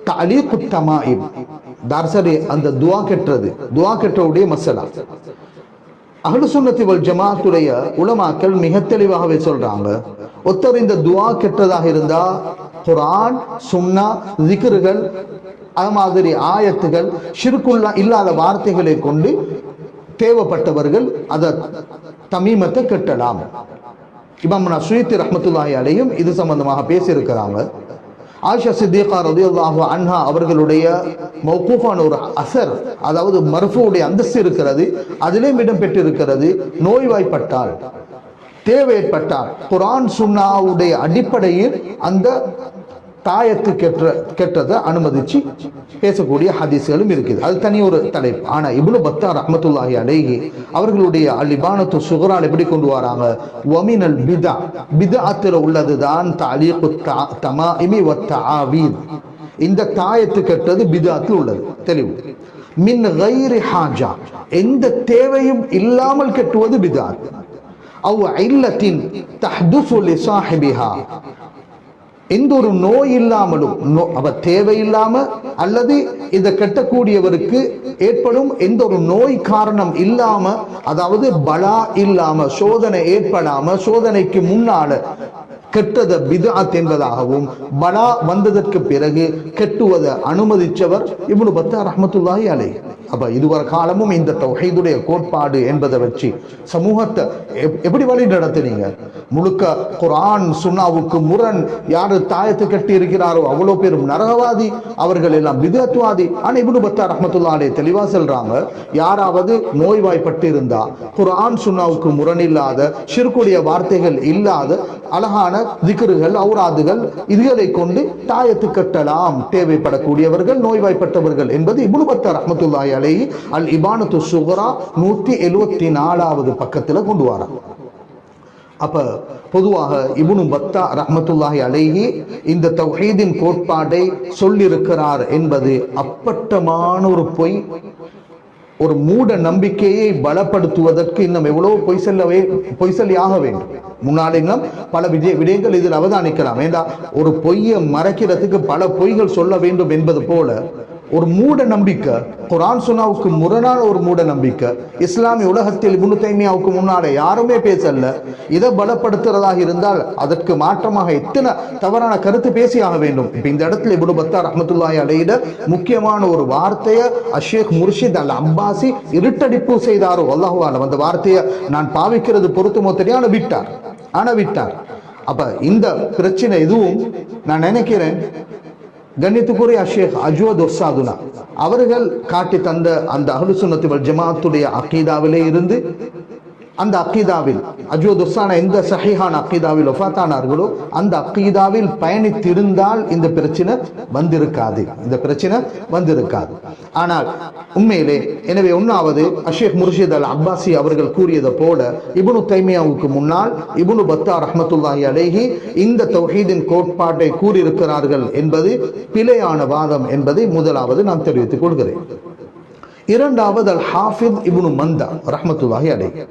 தஅலீகு தமாயிம் தார்சரி, அந்த துஆ கெட்டவுடைய மஸலா. அஹ்லு சுன்னத்தி வல் ஜமாஅத்துடைய உலமாக்கள் மிக தெளிவாகவே சொல்றாங்க, ஒருத்தர் இந்த துஆ கெட்டதாக இருந்தா குர்ஆன் சுன்னா ஜிக்ர்கள் அது மாதிரி ஆயத்துகள் ஷிர்குல்லா இல்லாத வார்த்தைகளை கொண்டு தேவைப்பட்டவர்கள் அதை தமீமத்தை கட்டலாம். இமாம் சுயீத்தி ரஹ்மத்துல்லாஹி அலைஹிம் இது சம்பந்தமாக பேசியிருக்கிறாங்க. ஆயிஷா சித்திகா ரலியல்லாஹு அன்ஹா அவர்களுடைய மௌகூஃபான ஒரு அசர், அதாவது மர்ஃபூடைய அந்தஸ்து இருக்கிறது, அதிலேயும் இடம் பெற்றிருக்கிறது. நோய்வாய்ப்பட்டால், தேவை ஏற்பட்டால் குர்ஆன் சுன்னாவுடைய அடிப்படையில் அந்த தாயத்து கெட்டதை அனுமதிச்சு பேசக்கூடிய ஹதீஸ்களும் இருக்குது. அது தனி ஒரு தலைப்பு. ஆனா இப்னு பத்தா ரஹ்மத்துல்லாஹி அலைஹி அவர்களுடைய அல் இபானத்து சுக்ரா எப்படி கொண்டு வராங்க, வமினல் பிதா, பிதஅத்துல உள்ளதுதான் தஅலீகு தமாயிமி வ தஆவீத். இந்த தாயத்து கெட்டது பிதஅத்தில் உள்ளது. தெளிவு. மின் கைரி ஹாஜா, எந்த தேவையும் இல்லாமல் கெட்டுவது பிதஅத். அவ் இல்லத்தின் தஹ்துஸு லிசாஹிபிஹா, எந்த ஒரு நோய் இல்லாமலும், அவ தேவையில்லாம அல்லது இதை கட்டக்கூடியவருக்கு ஏற்படும் எந்த ஒரு நோய் காரணம் இல்லாம, அதாவது பலா இல்லாம, சோதனை ஏற்படாம, சோதனைக்கு முன்னால கெட்டத பித்அத் என்பதாகவும் பலா வந்ததற்கு பிறகு கெட்டுவதை அனுமதிச்சவர் இப்னு பத்தார் ரஹ்மத்துல்லாஹி அலைஹி. அப்ப இதுவரை காலமும் இந்த தௌஹீதுடைய கோட்பாடு என்பதை வச்சு சமூகத்தை எப்படி வழி நடத்துனீங்க? முழுக்க குர்ஆன் சுன்னாவுக்கு முரண் யாரு தாயத்து கட்டி இருக்கிறாரோ அவ்வளவு பேரும் நரகவாதி, அவர்கள் எல்லாம் பித்அத்வாதி. ஆனா இப்னு பத்தார் ரஹ்மத்துல்லாஹி அலைஹி தெளிவா சொல்றாங்க, யாராவது நோய்வாய்ப்பட்டு இருந்தா குர்ஆன் சுன்னாவுக்கு முரண் இல்லாத ஷிர்குடைய வார்த்தைகள் இல்லாத அழகான திக்ருகள் ஔராதுகள் இதுகளை கொண்டு தாயத்து கட்டலாம் தேவைப்படக்கூடியவர்கள் நோய்வாய்ப்பட்டவர்கள் என்பது இப்னு பத்தார் ரஹ்மத்துல்லாஹி அலைஹி அல் இபானத்து ஸுக்ரா 174வது பக்கத்துல கொண்டு வராங்க. அப்ப பொதுவாக இப்னு பத்தார் ரஹ்மத்துல்லாஹி அலைஹி இந்த தௌஹீதின் கோட்பாட்டை சொல்லியிருக்கிறார் என்பது அப்பட்டமான ஒரு பொய். ஒரு மூட நம்பிக்கையை பலப்படுத்துவதற்கு இன்னும் எவ்வளவு பொய் சொல்லியாக வேண்டும். முன்னாடி இன்னும் பல விடயங்கள் இதில் அவதானிக்கலாம். ஏண்டா ஒரு பொய்யை மறைக்கிறதுக்கு பல பொய்கள் சொல்ல வேண்டும் என்பது போல ஒரு மூட நம்பிக்கை, குர்ஆன் சுன்னாவுக்கு முரணான ஒரு மூட நம்பிக்கை இஸ்லாமிய உலகத்தில் இப்னு தைமியாவுக்கு முன்னாலே யாருமே பேசல. இதை பலப்படுத்துறதாக இருந்தால் அதற்கு மாற்றமாக எத்தனை தவறான கருத்து பேசியாக வேண்டும். இப்ப இந்த இடத்துல இப்னு பத்தார் ரஹ்மத்துல்லாஹி அலைஹி முக்கியமான ஒரு வார்த்தையை ஷேக் முர்ஷித் அல் அப்பாசி இருட்டடிப்பு செய்தாரோ அல்லாஹு அலம். அந்த வார்த்தையை நான் பாவிக்கிறது பொருத்தமோ தெரியாத விட்டார். அப்ப இந்த பிரச்சனை எதுவும் நான் நினைக்கிறேன் கண்ணியத்துக்குரிய ஷேக் அஜ்வத் உஸ்தாதுனா அவர்கள் காட்டி தந்த அந்த அஹ்லு சுன்னத் வல் ஜமாஅத்துடைய அகீதாவிலே இருந்து அந்த அக்கீதாவில் அஜ்வத் உஸ்தானா எந்த சஹீஹான அக்கீதாவில் வஃபாத்தானார்களோ அந்த அக்கீதாவில் பயணித்திருந்தால் இந்த பிரச்சனை வந்திருக்காது. ஆனால் உண்மையிலே எனவே ஒன்னாவது ஷேக் முர்ஷித் அல் அப்பாசி அவர்கள் கூறியது போல இப்னு தைமியாவுக்கு முன்னால் இப்னு பத்தார் ரஹ்மத்துல்லாஹி அலைஹி இந்த தௌஹீதின் கோட்பாட்டை கூறியிருக்கிறார்கள் என்பது பிழையான வாதம் என்பதை முதலாவது நான் தெரிவித்துக் கொள்கிறேன். இரண்டாவது அல் ஹாஃபித் இப்னு மந்தா ரஹ்மத்துல்லாஹி அலைஹி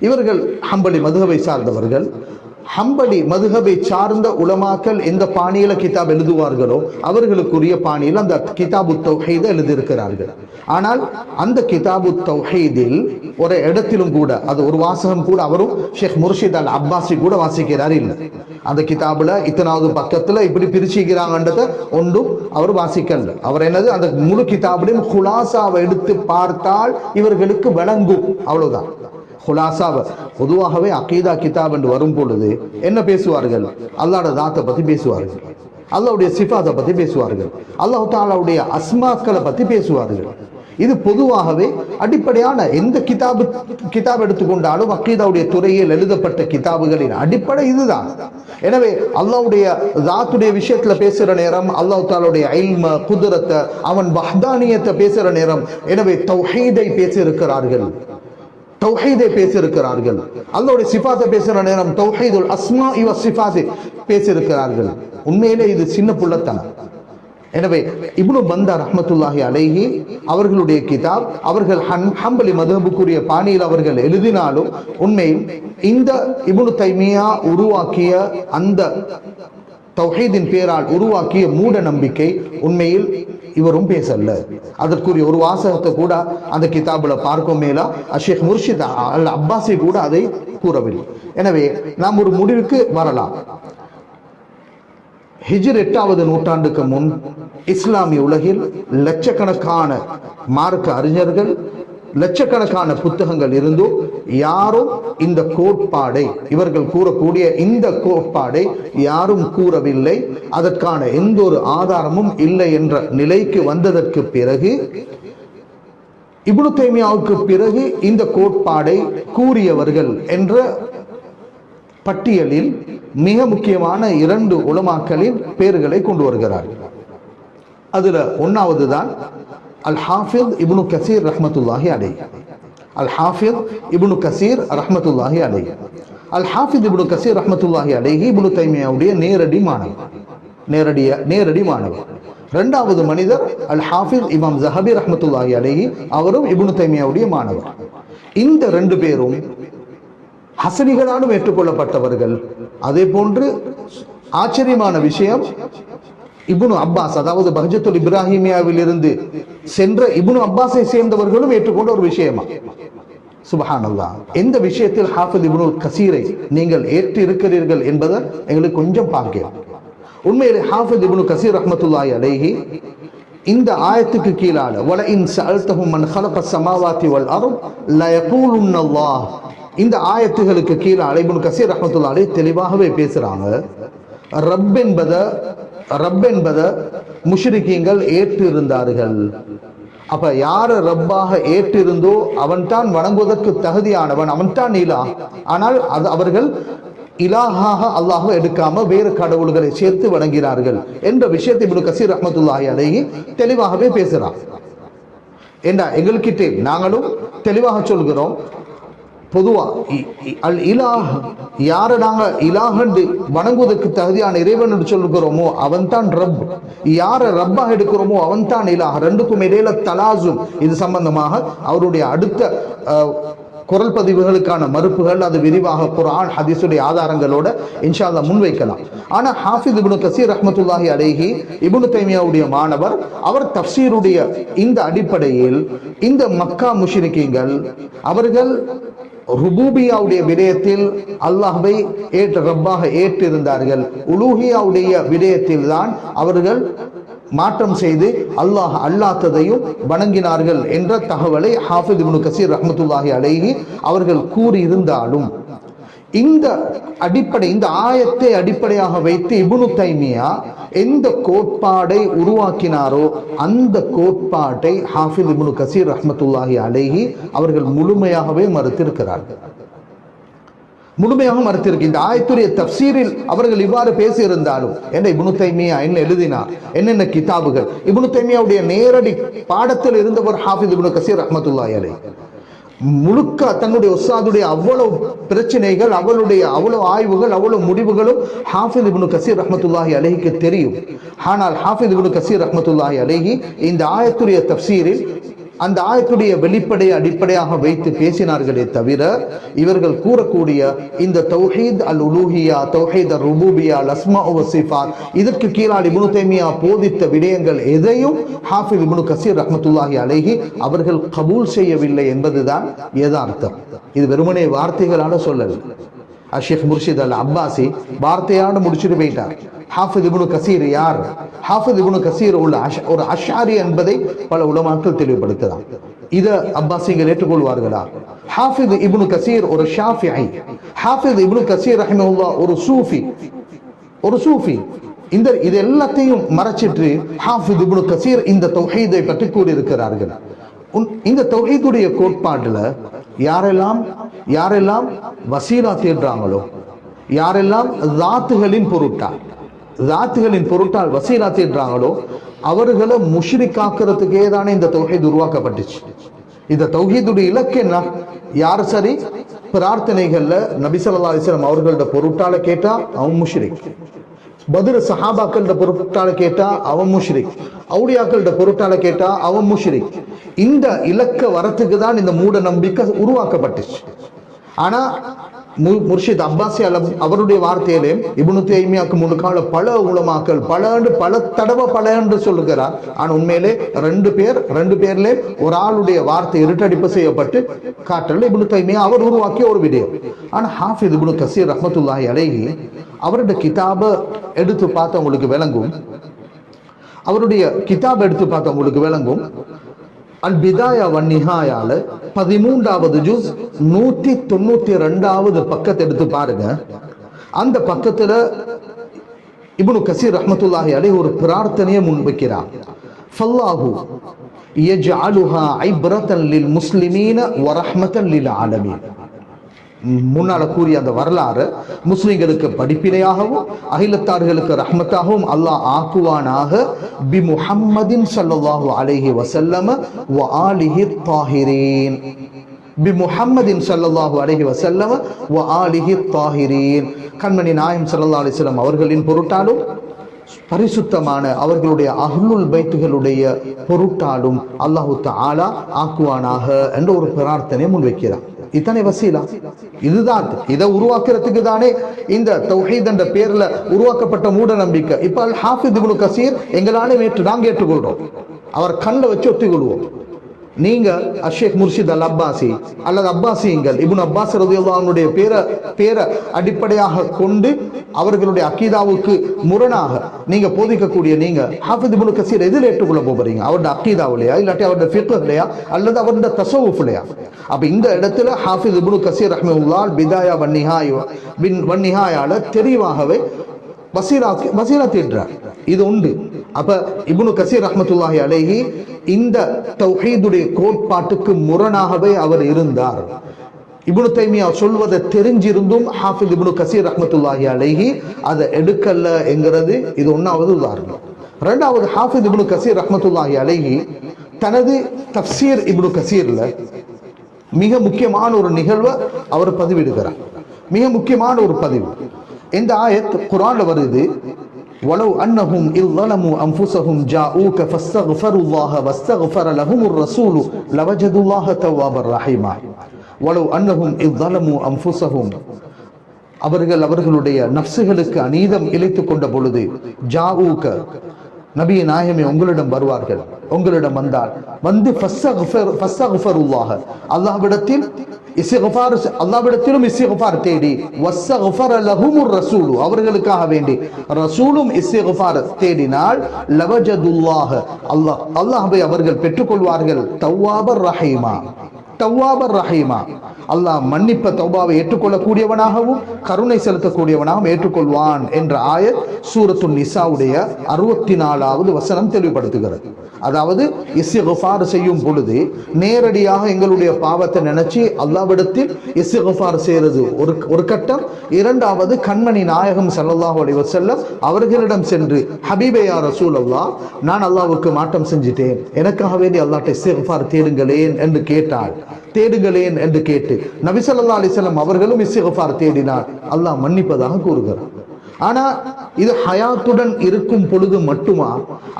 இவர்கள் ஹம்பலி மதுஹபை சார்ந்தவர்கள். ஹம்பலி மதுஹபை சார்ந்த உலமாக்கள் எந்த பாணியில கிதாப் எழுதுவார்களோ அவர்களுக்குரிய பாணியில் அந்த கிதாபு தௌஹீதை எழுதியிருக்கிறார்கள். ஆனால் அந்த கிதாபு தௌஹீதில் ஒரு இடத்திலும் கூட அது ஒரு வாசகம் கூட அவரும் ஷேக் முர்ஷித் அல் அப்பாசி கூட வாசிக்கிறார் இல்லை. அந்த கிதாபுல இத்தனாவது பக்கத்துல இப்படி பிரிச்சுக்கிறாங்கன்றத ஒன்றும் அவர் வாசிக்கல. அவர் என்னது அந்த முழு கிதாபுலையும் குலாசாவை எடுத்து பார்த்தால் இவர்களுக்கு விளங்கும், அவ்வளவுதான். குலாசாவை பொதுவாகவே அகீதா கிதாப் என்று வரும் பொழுது என்ன பேசுவார்கள்? அல்லாஹ்வுடைய தாத்தை பத்தி பேசுவார்கள், அல்லாஹ்வுடைய சிஃபாத்தை பத்தி பேசுவார்கள், அல்லாஹ் தஆலாவுடைய அஸ்மாக்களை பத்தி பேசுவார்கள். இது பொதுவாகவே அடிப்படையான எந்த கிதாப் எடுத்துக்கொண்டாலும் அக்கீதாவுடைய துறையில் எழுதப்பட்ட கிதாபுகளின் அடிப்படை இதுதான். எனவே அல்லாஹ்வுடைய தாத்துடைய விஷயத்துல பேசுற நேரம் அல்லாஹ் தஆலாவுடைய இல்ம குத்ரத்தை அவன் வஹ்தானியத்தை பேசுற நேரம் எனவே தௌஹீதை பேசியிருக்கிறார்கள். அல்லாஹ்வுடைய சிஃபாத்தை பேசுற நேரம் தௌஹீதுல் அஸ்மாஇ வ சிஃபாத் பேசியிருக்கிறார்கள். உண்மையிலே இது சின்ன புள்ளத்தனம். எனவே இப்னு பந்தா ரஹ்மத்துல்லாஹி அலைஹி அவர்களுடைய கிதாப் அவர்கள் ஹம்பலி மதுஹபுக்குரிய பாணியில் அவர்கள் எழுதினாலும் உண்மையில் இந்த இப்னு தைமியா உருவாக்கிய அந்த தௌஹீதின் பேரால் உருவாக்கிய மூட நம்பிக்கை உண்மையில் இவரும் பேசல. அதற்குரிய ஒரு வாசகத்தை கூட அந்த கிதாபுல பார்க்கும் மேலா ஷேக் முர்ஷித் அல் அப்பாசி கூட அதை கூறவில்லை. எனவே நாம் ஒரு முடிவுக்கு வரலாம். ஹிஜ்ர் 8வது நூற்றாண்டுக்கு முன் இஸ்லாமிய உலகில் லட்சக்கணக்கான மார்க்க அறிஞர்கள் லட்சக்கணக்கான புத்தகங்கள் இருந்தும் யாரும் இந்த கோட்பாடை இவர்கள் கூறக்கூடிய இந்த கோட்பாடை யாரும் கூறவில்லை, அதற்கான எந்த ஒரு ஆதாரமும் இல்லை என்ற நிலைக்கு வந்ததற்கு பிறகு இப்னு தைமியாவுக்கு பிறகு இந்த கோட்பாடை கூறியவர்கள் என்ற பட்டியலில் மிக முக்கியமான 2 உலமாக்களின் பெயர்களை கொண்டு வருகிறார்கள். அதுல ஒன்னாவது தான் அல் ஹாஃபித் இப்னு கசீர் ரஹ்மத்துல்லாஹி அலைஹி. அல் ஹாஃபித் இப்னு கசீர் ரஹ்மத்துல்லாஹி அலைஹி. அல் ஹாஃபித் இப்னு கசீர் ரஹ்மத்துல்லாஹி அலைஹி இப்னு தைமியாவுடைய நேரடி மாணவர். இரண்டாவது மனிதர் அல் ஹாஃபித் இமாம் ஸஹபி ரஹ்மத்துல்லாஹி அலைஹி, அவரும் இப்னு தைமியாவுடைய மாணவர். இந்த 2 பேரும் ஹசனிகளாலும் ஏற்றுக்கொள்ளப்பட்டவர்கள். அதே போன்று ஆச்சரியமான விஷயம் இப்னு அப்பாஸ் அதாவது பஹ்ஜத்துல் இப்ராஹிமியாவில் இருந்து சென்ற இப்னு அப்பாஸை சேர்ந்தவர்களும் ஏற்றுக்கொண்ட ஒரு விஷயமா. சுப்ஹானல்லாஹ். எந்த விஷயத்தில் ஹாஃபிஸ் இப்னுல் கசீரை நீங்கள் ஏற்று இருக்கிறீர்கள் என்பதை எங்களுக்கு கொஞ்சம் பார்க்கலாம். உண்மையிலே ஹாஃபிஸ் இப்னு கசீர் ரஹ்மத்துல்லாஹி அலைஹி இந்த ஆயத்துக்கு கீழால வல இன் சஅல்தஹும் மன் ஹலகஸ் ஸமாவாதி வல் அர்த் லா யகூலுன்னல்லாஹ், இந்த ஆயத்துகளுக்கு கீழால இப்னு கசீர் ரஹ்மத்துல்லாஹி அலைஹி தெளிவாகவே பேசுறாங்க. ரப் என்பத முஷ்ரிக்கீங்கள் ஏற்று இருந்தார்கள். அப்ப யாரு ரப்பாக ஏற்றிருந்தோ அவன் தான் வணங்குவதற்கு தகுதியானவன், அவன் தான் இலாஹ். ஆனால் அது அவர்கள் இலாஹாக அல்லாஹ் எடுக்காம வேறு கடவுள்களை சேர்த்து வணங்கினார்கள் என்ற விஷயத்தை இப்னு கசீர் ரஹ்மத்துல்லாஹி அலைஹி தெளிவாகவே பேசுறான். ஏண்டா எங்கள்கிட்ட நாங்களும் தெளிவாக சொல்கிறோம், பொதுவா அல் இலாஹ் யாரை நாங்க இலாஹ் வணங்குவதற்கு தகுதியான இறைவன் என்று சொல்கிறோமோ அவன் தான் ரப். யாரை ரப்பாக எடுக்கிறோமோ அவன் தான் இலாஹ். ரெண்டுக்கும் இடையில தலாசும். இது சம்பந்தமாக அவருடைய அடுத்த குரல் பதிவுகளுக்கான மறுப்புகள் அது விரிவாக குர்ஆன் ஹதீஸுடைய ஆதாரங்களோட இன்ஷா அல்லாஹ் முன்வைக்கலாம். ஆனா ஹாஃபிஸ் இப்னு கசீர் ரஹ்மத்துல்லாஹி அலைஹி இப்னு தைமியாவுடைய மாணவர், அவர் தஃப்சீருடைய இந்த அடிப்படையில் இந்த மக்கா முஷ்ரிக்கீங்கள் அவர்கள் ருபூபியாவுடைய விடயத்தில் அல்லாஹ்வை ரப்பாக ஏற்றிருந்தார்கள். உலூஹியாவுடைய விடயத்தில் தான் அவர்கள் மாற்றம் செய்து அல்லாஹ் அல்லாததையும் வணங்கினார்கள் என்ற தகவலை ஹாஃபிஸ் இப்னு கசீர் ரஹ்மத்துல்லாஹி அலைஹி அவர்கள் கூறியிருந்தாலும் இந்த ஆயத்தை அடிப்படையாக வைத்து இப்னு தைமியா எந்த கோட்பாடை உருவாக்கினாரோ அந்த கோட்பாட்டை ஹாஃபிஸ் இப்னு கசீர் ரஹ்மத்துல்லாஹி அலைஹி அவர்கள் முழுமையாகவே மறுத்திருக்கிறார்கள். இந்த ஆயத்துடைய தஃப்சீரில் அவர்கள் இவ்வாறு பேசியிருந்தாலும் என்ன இப்னு தைமியா என்ன எழுதினார், என்னென்ன கிதாபுகள், இப்னு தைமியாவுடைய நேரடி பாடத்தில் இருந்தவர் ஹாஃபிஸ் இப்னு கசீர் ரஹ்மத்துல்லாஹி அலைஹி. முழுக்க தன்னுடைய உஸ்தாதுடைய அவ்வளவு பிரச்சனைகள், அவ்வளவு ஆய்வுகள், அவ்வளவு முடிவுகளும் ஹாஃபிஸ் இப்னு கசீர் ரஹ்மத்துல்லாஹி அலைஹிக்கு தெரியும். ஆனால் ஹாஃபிஸ் இப்னு கசீர் ரஹ்மத்துல்லாஹி அலைஹி இந்த ஆயத்துடைய தஃப்சீரில் அந்த ஆயத்துடைய வெளிப்படையை அடிப்படையாக வைத்து பேசினார்களே தவிர இவர்கள் கூறக்கூடிய இந்த தௌஹீத் அல் உலூஹியா, தௌஹீத் அல் ருபூபியா, அல் அஸ்மா வ சிஃபாத், இதற்கு கீழால் இப்னு தைமியா போதித்த விடயங்கள் எதையும் ஹாஃபிஸ் இப்னு கசீர் ரஹ்மத்துல்லாஹி அலைஹி அவர்கள் கபூல் செய்யவில்லை என்பதுதான் யதார்த்தம். இது வெறுமனே வார்த்தைகளால சொல்லல. ஷேக் முர்ஷித் அல் அப்பாசி வார்த்தையாடு முடிச்சுட்டு போயிட்டார். ஹாஃபிஸ் இப்னு கசீர் யார்? ஹாஃபிஸ் இப்னு கசீர் ஒரு அஷ்ஆரி என்பதை பல உலமாக்கள் தெளிவுபடுத்தலாம். இதை அப்பாசிகள் ஏற்றுக்கொள்வார்களா? ஹாஃபிஸ் இப்னு கசீர் ஒரு ஷாஃபிஈ, ஹாஃபிஸ் இப்னு கசீர் ரஹிமஹுல்லாஹ் ஒரு சூஃபி. இது எல்லாத்தையும் மறைச்சிட்டு ஹாஃபிஸ் இப்னு கசீர் இந்த தௌஹீதை பற்றி கூறியிருக்கிறார்கள். இந்த தௌஹீதுடைய கோட்பாட்டுல யாரெல்லாம் வசீலா தேடுறாங்களோ, யாரெல்லாம் தாத்துகளின் பொருட்டால் வசீலா தேடுறாங்களோ அவர்களை முஷ்ரிக்காக்குறதுக்கே தானே இந்த தௌஹீத் உருவாக்கப்பட்டுச்சு. இந்த தௌஹீதுடைய இலக்கு என்ன? யார் சரி பிரார்த்தனைகள்ல நபி ஸல்லல்லாஹு அலைஹி வஸல்லம் அவர்களோட பொருட்டால கேட்டா அவன் முஷ்ரிக், பத்ர் சஹாபாக்களோட பொருட்டால கேட்டா அவன் முஷ்ரிக், அவுலியாக்களோட பொருட்டால கேட்டா அவன் முஷ்ரிக். இந்த இலக்க வரத்துக்கு தான் இந்த மூட நம்பிக்கை உருவாக்கப்பட்டுச்சு. ஆனா முர்ஷித் அப்பாசி அவருடைய வார்த்தையிலே இப்னு தைமியாக்கு முன்கால பல உலமாக்கள் பல தடவை என்று சொல்லுகிறார். ஆனா உண்மையிலே ரெண்டு பேர்ல ஒரு ஆளுடைய வார்த்தை இருட்டடிப்பு செய்யப்பட்டு காட்டல இப்னு தைமியா அவர் உருவாக்கிய ஒரு விடயம். ஆனா ஹாஃபிஸ் இப்னு கசீர் ரஹ்மத்துல்லாஹி அலைஹி அவருடைய கிதாபை எடுத்து பார்த்தா உங்களுக்கு விளங்கும். அல் பிதாயா வன் நிஹாயால 13வது ஜுஸ் 192வது பக்கத்தை எடுத்து பாருங்க. அந்த பக்கத்துல இப்னு கசீர் ரஹ்மத்துல்லாஹி அலைஹி ஒரு பிரார்த்தனையை முன்வைக்கிறார். ஃபல்லாஹு யஜ்அலுஹா இப்ரத்தன் லில் முஸ்லிமீன வ ரஹ்மத்தன் லில் ஆலமீன். முன்னால கூறிய அந்த வரலாறு முஸ்லிம்களுக்கு படிப்பினையாகவும் அகிலத்தார்களுக்கு ரஹ்மத்தாகவும் அல்லாஹ் ஆக்குவானாக. பி முஹம்மதின் ஸல்லல்லாஹு அலைஹி வஸல்லம் வ ஆலிஹி தாஹிரீன். பி முஹம்மதின் ஸல்லல்லாஹு அலைஹி வஸல்லம் வ ஆலிஹி தாஹிரீன். கண்மணி நாயகம் ஸல்லல்லாஹு அலைஹி வஸல்லம் அவர்களின் பொருட்டாலும் பரிசுத்தமான அவர்களுடைய அஹ்லுல் பைத்துகளுடைய பொருட்டாலும் அல்லாஹு தஆலா ஆக்குவானாக என்ற ஒரு பிரார்த்தனை முன்வைக்கிறார். இத்தனை வசீலா, இதுதான் இதை உருவாக்குறதுக்கு தானே இந்த தௌஹீத் என்ற பேர்ல உருவாக்கப்பட்ட மூட நம்பிக்கை. இப்ப அல் ஹாஃபிஸ் இப்னு கசீர் எங்களாலே நாங்க ஏற்றுக்கொள்றோம், அவர் கண்ணில் வச்சு ஒத்திக்கொள்வோம். நீங்க அஷேக் முர்ஷித் அல் அப்பாசி அல்லது அப்பாசிங்கள் இப்னு அப்பாஸ் ரலியல்லாஹு அன்ஹுடைய பேரை அடிப்படையாக கொண்டு அவர்களுடைய அக்கீதாவுக்கு முரணாக நீங்க போதிக்கக்கூடிய நீங்க ஹாஃபிஸ் இப்னு கஸீர் எதில் ஏற்றுக்கொள்ள போறீங்க? அவருடைய அக்கீதாவிலையா, இல்லாட்டி அவருடைய ஃபிக்ஹ்லையா, அல்லது அவருடைய தஸவுஃப்லையா? அப்ப இந்த இடத்துல ஹாஃபிஸ் இப்னு கஸீர் ரஹ்மத்துல்லாஹ் பிதாயா வன்னிஹாயால தெளிவாகவே வசீரா தேடுறார். இது உண்டு. அப்ப இப்னு கஸீர் ரஹ்மத்துல்லாஹி அலைஹி இந்த தௌஹீதுடைய கோட்பாட்டுக்கு முரணாகவே அவர் இருந்தார். இப்னு தைமியா சொல்வதை தெரிஞ்சிருந்தும் ஹாஃபிஸ் இப்னு கஸீர் ரஹ்மத்துல்லாஹி அலைஹி அதை எடுக்கல என்கிறது இது ஒன்னாவது உதாரணம். இரண்டாவது, ஹாஃபிஸ் இப்னு கஸீர் ரஹ்மத்துல்லாஹி அலைஹி தனது தஃப்சீர் இப்னு கஸீர்ல மிக முக்கியமான ஒரு நிகழ்வை அவர் பதிவிடுகிறார். மிக முக்கியமான ஒரு பதிவு. இந்த ஆயத் குர்ஆன்ல வருது, வலவ் அன்னஹும் இல் ظلموا انفسهم جاءوك فاستغفروا الله واستغفر لهم الرسول لوجدوا الله توابا رحيما. வலவ் அன்னஹும் இல் ظلموا انفسهم அவர்களுடைய நஃப்ஸுகளுக்கு அநீதம் இழைத்துக் கொண்ட பொழுது ஜாஊக நபியே நாயகமே உங்களிடம் வருவார்கள், உங்களிடம் வந்தால் வந்து ஃபஸ்தக்ஃபிருல்லாஹ் அல்லாஹ்விடத்தில் இஸ்திக்ஃபார், அல்லாஹ்விடத்திலும் இஸ்திக்ஃபார் தேடி, வஸ்தக்ஃபர லஹுமுர் ரசூல் அவர்களுக்காக வேண்டி ரசூலும் இஸ்திக்ஃபார் தேடினால் லவஜதுல்லாஹ் அல்லாஹ்வை அவர்கள் பெற்றுக்கொள்வார்கள் தவ்வாபர் ரஹீமா. தவ்வாபர் ரஹீமா, அல்லாஹ் மன்னிப்ப தௌபாவை ஏற்றுக்கொள்ளக்கூடியவனாகவும் கருணை செலுத்தக்கூடியவனாகவும் ஏற்றுக்கொள்வான் என்ற ஆயத் சூரத்துன் நிசாவுடைய 64வது வசனம் தெளிவுபடுத்துகிறது. அதாவது இஸ்திக்ஃபார் செய்யும் பொழுது நேரடியாக எங்களுடைய பாவத்தை நினைச்சு அல்லாஹ்விடத்தில் இஸ்திக்ஃபார் செய்யறது ஒரு கட்டம். இரண்டாவது, கண்மணி நாயகம் ஸல்லல்லாஹு அலைஹி வஸல்லம் அவர்களிடம் சென்று ஹபீபே யா ரசூலல்லாஹ், நான் அல்லாஹ்வுக்கு மாற்றம் செஞ்சிட்டேன், எனக்காக வேண்டி அல்லாஹ்ட்ட இஸ்திக்ஃபார் தேடுங்களேன் என்று கேட்டால், தேடுங்களேன் என்று கேட்டு நபி ஸல்லல்லாஹு அலைஹி வஸல்லம் அவர்களும் இஸ்திக்ஃபார் தேடினார், அல்லாஹ் மன்னிப்பதாக கூறுகிறார். ஆனா இது ஹயாத்துடன் இருக்கும் பொழுது மட்டுமா,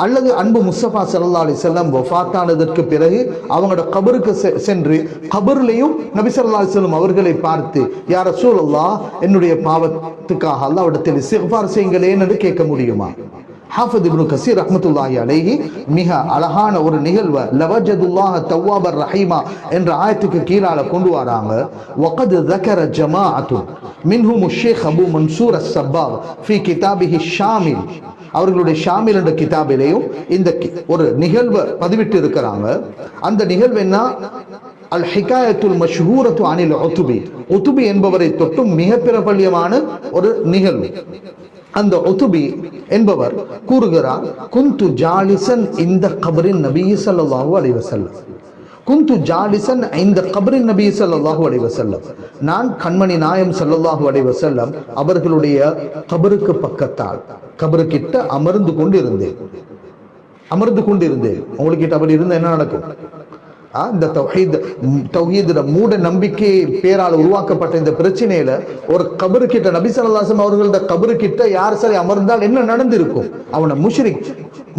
அல்லது அன்பு முஸ்தபா ஸல்லல்லாஹு அலைஹி வஸல்லம் வஃபாத்தானதற்கு பிறகு அவங்களோட கபருக்கு சென்று கபர்லையும் நபி ஸல்லல்லாஹு அலைஹி வஸல்லம் அவர்களை பார்த்து யா ரசூலல்லாஹ் என்னுடைய பாவத்துக்காக அல்லாஹ்விடத்தில் இஸ்திக்ஃபார் செய்யுங்களேன் என்று கேட்க முடியுமா? ஹாஃபிஸ் இப்னு கஸீர் ரஹ்மத்துல்லாஹி அலைஹி மிக அழகான ஒரு நிகழ்வை லவஜதுல்லாஹ தவ்வாபர் ரஹீமா என்ற ஆயத்துக்கு கீழால கொண்டு வராங்க. வகத் ذكر جماعة منهم الشيخ ابو منصور الصباغ في كتابه الشامل, அவர்களுடைய ஷாமில் என்ற கிதாபிலேயும் இந்த ஒரு நிகழ்வை பதிவிட்டு இருக்கிறாங்க. அந்த நிகழ்வு என்ன? அல் ஹிகாயத்துல் மஷ்ஹூரத்து அனில் உத்பி, உத்பி என்பவரை தொட்டும் மிக பிரபல்யமான ஒரு நிகழ்வு. அந்த உத்பி என்பவர் கூறுகிறார், குந்து ஜாலிசன் இந்த கபரின் நபி ஸல்லல்லாஹு அலைஹி வஸல்லம், குந்து ஜாலிசன் இந்த கபரின் நபி ஸல்லல்லாஹு அலைஹி வஸல்லம், நான் கண்மணி நாயம் ஸல்லல்லாஹு அலைஹி வஸல்லம் அவர்களுடைய கபருக்கு பக்கத்தால் கபருக்கிட்ட அமர்ந்து கொண்டிருந்தேன். உங்களுக்கு அப்படி இருந்தா என்ன நடக்கும்? இந்த தௌஹீத் மூட நம்பிக்கை பேரால் உருவாக்கப்பட்ட இந்த பிரச்சனையில ஒரு கபரு கிட்ட நபி ஸல்லல்லாஹு அலைஹி வஸல்லம் அவர்களோட கபரு கிட்ட யார் சரி அமர்ந்தால் என்ன நடந்திருக்கும்? அவனை